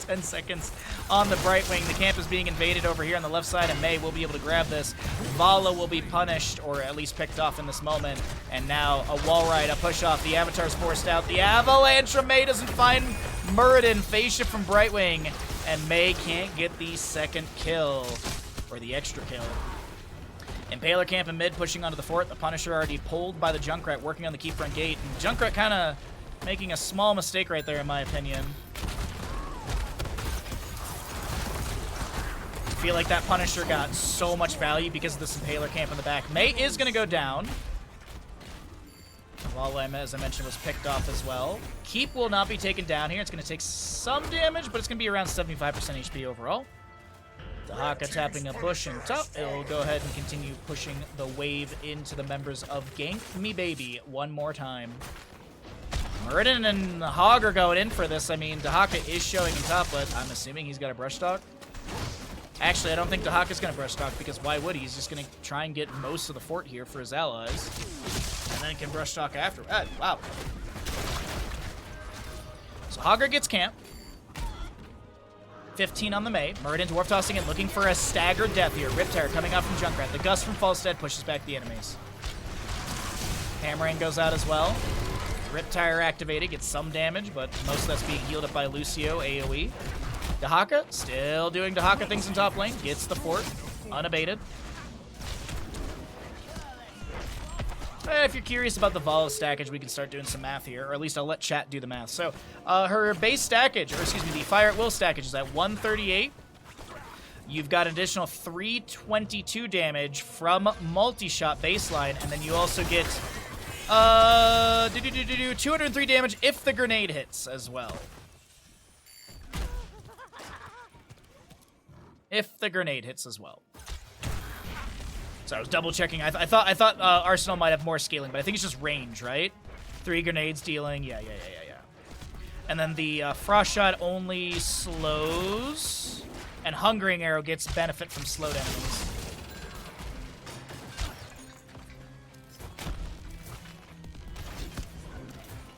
10 seconds on the Brightwing. The camp is being invaded over here on the left side, and Mei will be able to grab this. Vala will be punished, or at least picked off in this moment. And now a wall ride, a push off. The Avatar's forced out. The avalanche from Mei doesn't find Muradin. Phase shift from Brightwing, and Mei can't get the second kill, or the extra kill. Impaler camp in mid, pushing onto the fort. The Punisher already pulled by the Junkrat, working on the key front gate. And Junkrat kind of making a small mistake right there, in my opinion. I feel like that Punisher got so much value because of this Impaler camp in the back. Mei is going to go down. While, as I mentioned, was picked off as well. Keep will not be taken down here. It's going to take some damage, but it's going to be around 75% HP overall. Dahaka tapping a push and top. It'll go ahead and continue pushing the wave into the members of Gank Me Baby one more time. Muradin and Hog are going in for this. I mean, Dahaka is showing in top, but I'm assuming he's got a brush stock. Actually, I don't think Dahaka's going to brush stock, because why would he? He's just going to try and get most of the fort here for his allies. And then he can brush stock after. Wow. So Hogger gets camp. 15 on the Mei. Muradin dwarf tossing and looking for a staggered death here. Riptire coming out from Junkrat. The Gust from Falstad pushes back the enemies. Hammering goes out as well. Riptire activated, gets some damage, but most of that's being healed up by Lucio, AoE. Dahaka, still doing Dahaka things in top lane. Gets the fort, unabated. If you're curious about the Vala stackage, we can start doing some math here, or at least I'll let chat do the math. So, her base stackage, or excuse me, the Fire at Will stackage is at 138. You've got an additional 322 damage from multi-shot baseline, and then you also get 203 damage if the grenade hits as well. If the grenade hits as well. So I was double checking. I thought Arsenal might have more scaling, but I think it's just range, right? 3 grenades dealing. Yeah. And then the Frost Shot only slows, and Hungering Arrow gets benefit from slowed enemies.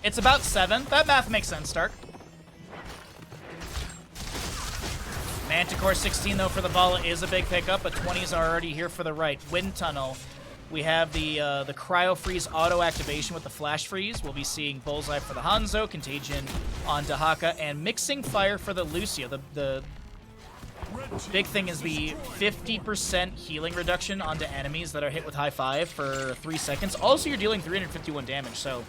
It's about 7. That math makes sense, Stark. Manticore 16 though for the Vala is a big pickup, but 20s are already here for the right. Wind Tunnel. We have the Cryo Freeze auto activation with the Flash Freeze. We'll be seeing Bullseye for the Hanzo, Contagion on Dahaka, and Mixing Fire for the Lucio. The big thing is the 50% healing reduction onto enemies that are hit with high five for 3 seconds. Also, you're dealing 351 damage, so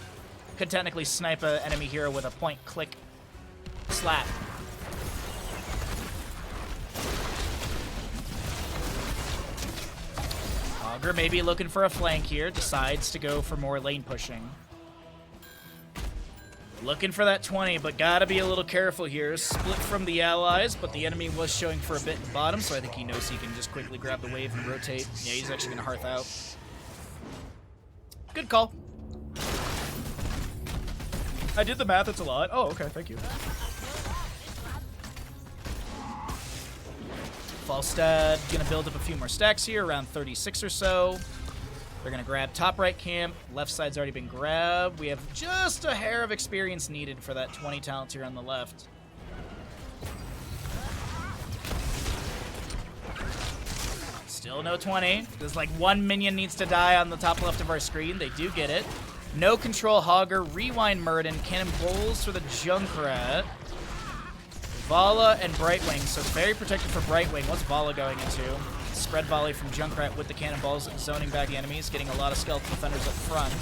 could technically snipe an enemy hero with a point-click slap. Augur maybe looking for a flank here, decides to go for more lane pushing. Looking for that 20, but gotta be a little careful here. Split from the allies, but the enemy was showing for a bit in bottom, so I think he knows he can just quickly grab the wave and rotate. Yeah, he's actually gonna hearth out. Good call. I did the math, it's a lot. Oh, okay, thank you. Falstad gonna build up a few more stacks here, around 36 or so. They're gonna grab top right camp. Left side's already been grabbed. We have just a hair of experience needed for that 20 talent here on the left. Still no 20. There's like one minion needs to die on the top left of our screen. They do get it. No control Hogger, Rewind Murden, Cannon Bowls for the Junkrat. Vala and Brightwing, so it's very protected for Brightwing. What's Vala going into? Spread volley from Junkrat with the cannonballs, zoning back the enemies, getting a lot of skeleton defenders up front.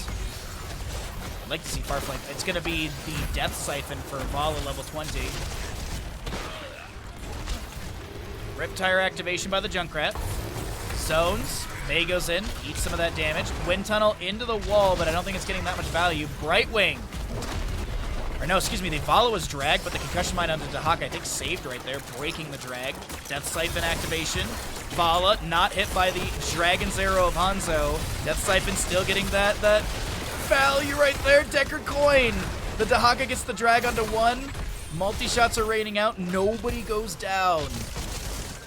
I'd like to see Farflame. It's going to be the Death Siphon for Vala level 20. Riptire activation by the Junkrat. Zones. May goes in, eats some of that damage. Wind Tunnel into the wall, but I don't think it's getting that much value. Brightwing. Or no, excuse me, the Vala was dragged, but the Concussion Mine onto Dahaka, I think, saved right there, breaking the drag. Death Siphon activation. Vala not hit by the Dragon's Arrow of Hanzo. Death Siphon still getting that value right there. Decker Coin. The Dahaka gets the drag onto one. Multi-shots are raining out. Nobody goes down.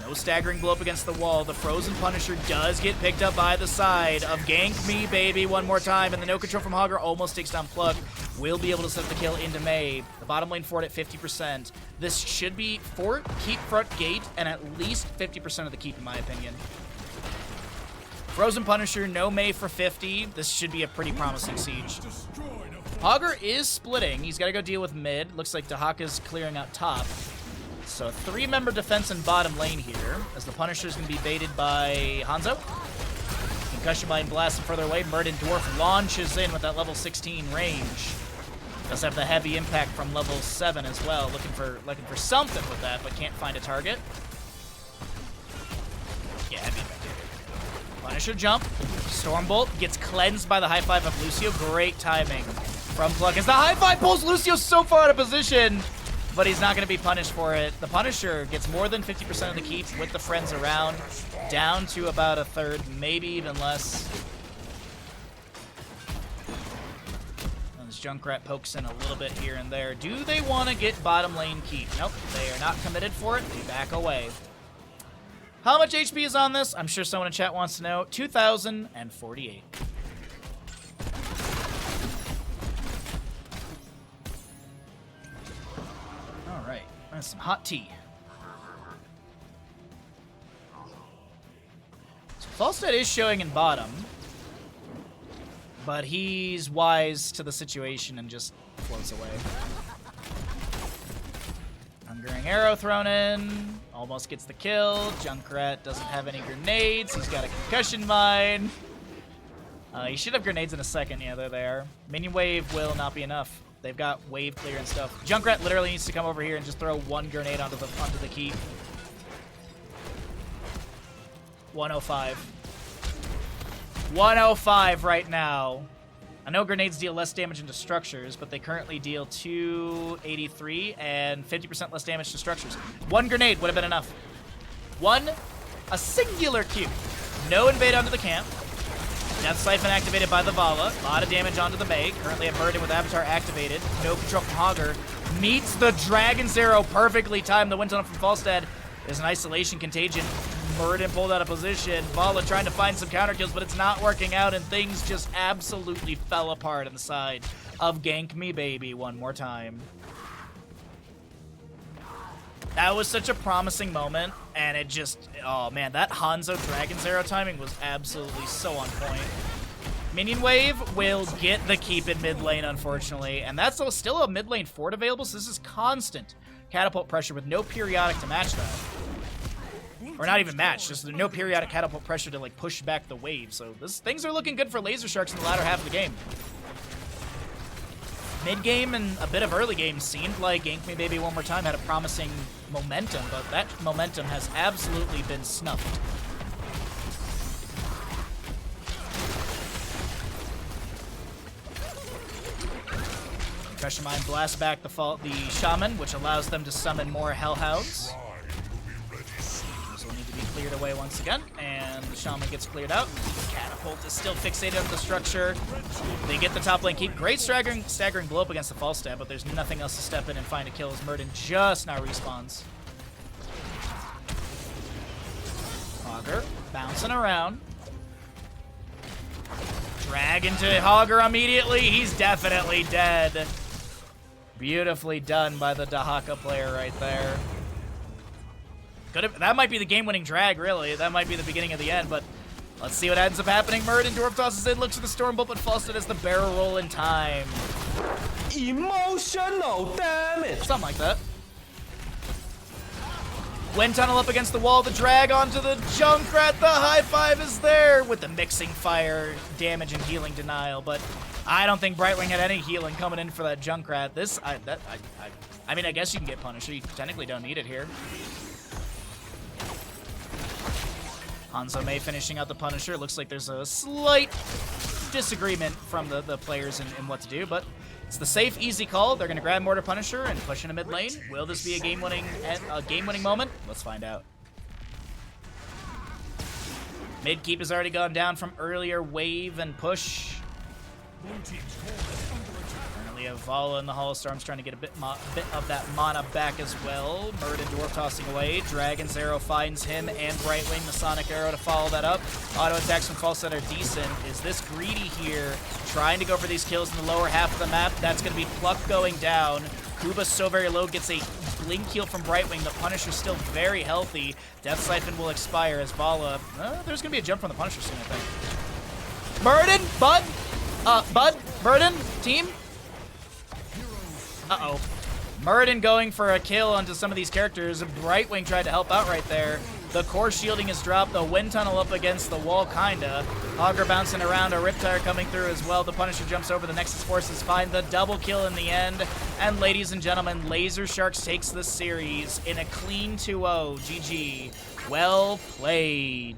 No staggering blow up against the wall. The Frozen Punisher does get picked up by the side of Gank Me Baby one more time, and the no control from Hogger almost takes down Plug. Will be able to set the kill into May. The bottom lane for it at 50%. This should be for keep front gate and at least 50% of the keep, in my opinion. Frozen Punisher, no May for 50. This should be a pretty promising siege. Hogger is splitting. He's got to go deal with mid. Looks like Dahaka's clearing out top. So a 3-member defense in bottom lane here, as the Punisher's going to be baited by Hanzo. Concussion Mine blasts him further away. Murden Dwarf launches in with that level 16 range. Does have the heavy impact from level 7 as well. Looking for something with that, but can't find a target. Yeah, heavy impact. Punisher jump. Stormbolt gets cleansed by the high five of Lucio. Great timing from Plug as the high five pulls Lucio so far out of position, but he's not going to be punished for it. The Punisher gets more than 50% of the keep with the friends around, down to about a third, maybe even less. And this Junkrat pokes in a little bit here and there. Do they want to get bottom lane keep? Nope, they are not committed for it. They back away. How much HP is on this? I'm sure someone in chat wants to know. 2,048. Alright, that's some hot tea. So Falstad is showing in bottom, but he's wise to the situation and just floats away. Hungering arrow thrown in, almost gets the kill. Junkrat doesn't have any grenades. He's got a concussion mine. He should have grenades in a second. Yeah, there they are. Minion wave will not be enough. They've got wave clear and stuff. Junkrat literally needs to come over here and just throw one grenade onto the keep. 105. 105 right now. I know grenades deal less damage into structures, but they currently deal 283 and 50% less damage to structures. One grenade would have been enough. A singular Q. No invade onto the camp. Death Siphon activated by the Vala. A lot of damage onto the May. Currently a Burden with Avatar activated. No control from Hogger. Meets the Dragon's Arrow perfectly timed. The Wind Tunnel from Falstad. There's an isolation contagion. Burden pulled out of position. Vala trying to find some counter kills, but it's not working out, and things just absolutely fell apart on the side of Gank Me Baby one more time. That was such a promising moment, and it just, oh man, that Hanzo Dragon's arrow timing was absolutely so on point. Minion Wave will get the keep in mid lane, unfortunately, and that's still a mid lane fort available, so this is constant catapult pressure with no periodic to match that. Or not even match, just no periodic catapult pressure to like push back the wave, so things are looking good for Lazer Sharks in the latter half of the game. Mid-game and a bit of early game seemed like Gank Me Baby One More Time had a promising momentum, but that momentum has absolutely been snuffed. Pressure Mine blasts back the Shaman, which allows them to summon more Hellhounds. These will need to be cleared away once again, and the Shaman gets cleared out. Catapult is still fixated on the structure. They get the top lane keep. Great staggering blow up against the false stab, but there's nothing else to step in and find a kill as Murden just now respawns. Hogger bouncing around. Drag into Hogger immediately. He's definitely dead. Beautifully done by the Dahaka player right there. That might be the game-winning drag, really. That might be the beginning of the end, but let's see what ends up happening. Murden Dwarf tosses in, looks for the storm bolt, but Falstad has the barrel roll in time. Emotional damage! Something like that. Wind tunnel up against the wall, the drag onto the Junkrat. The high five is there with the mixing fire, damage and healing denial, but I don't think Brightwing had any healing coming in for that Junkrat. I mean, I guess you can get Punisher. You technically don't need it here. Hanzo Mei finishing out the Punisher. Looks like there's a slight disagreement from the players in what to do, but it's the safe, easy call. They're going to grab Mortar Punisher and push into mid lane. Will this be a game-winning moment? Let's find out. Mid keep has already gone down from earlier wave and push. Currently have Vala in the Hall of Storms trying to get a bit of that mana back as well. Murden Dwarf tossing away. Dragon's Arrow finds him and Brightwing, the Sonic Arrow to follow that up. Auto attacks from Falstad are decent. Is this greedy here? Trying to go for these kills in the lower half of the map. That's going to be Pluck going down. Kuba's so very low, gets a blink heal from Brightwing. The Punisher's still very healthy. Death Siphon will expire as Vala. There's going to be a jump from the Punisher soon, I think. Murden, Bud, Murden, team. Uh-oh. Murden going for a kill onto some of these characters. Brightwing tried to help out right there. The core shielding is dropped. The wind tunnel up against the wall, kinda. Hogger bouncing around. A Riptire coming through as well. The Punisher jumps over. The Nexus Forces find the double kill in the end. And ladies and gentlemen, Lazer Sharks takes the series in a clean 2-0. GG. Well played.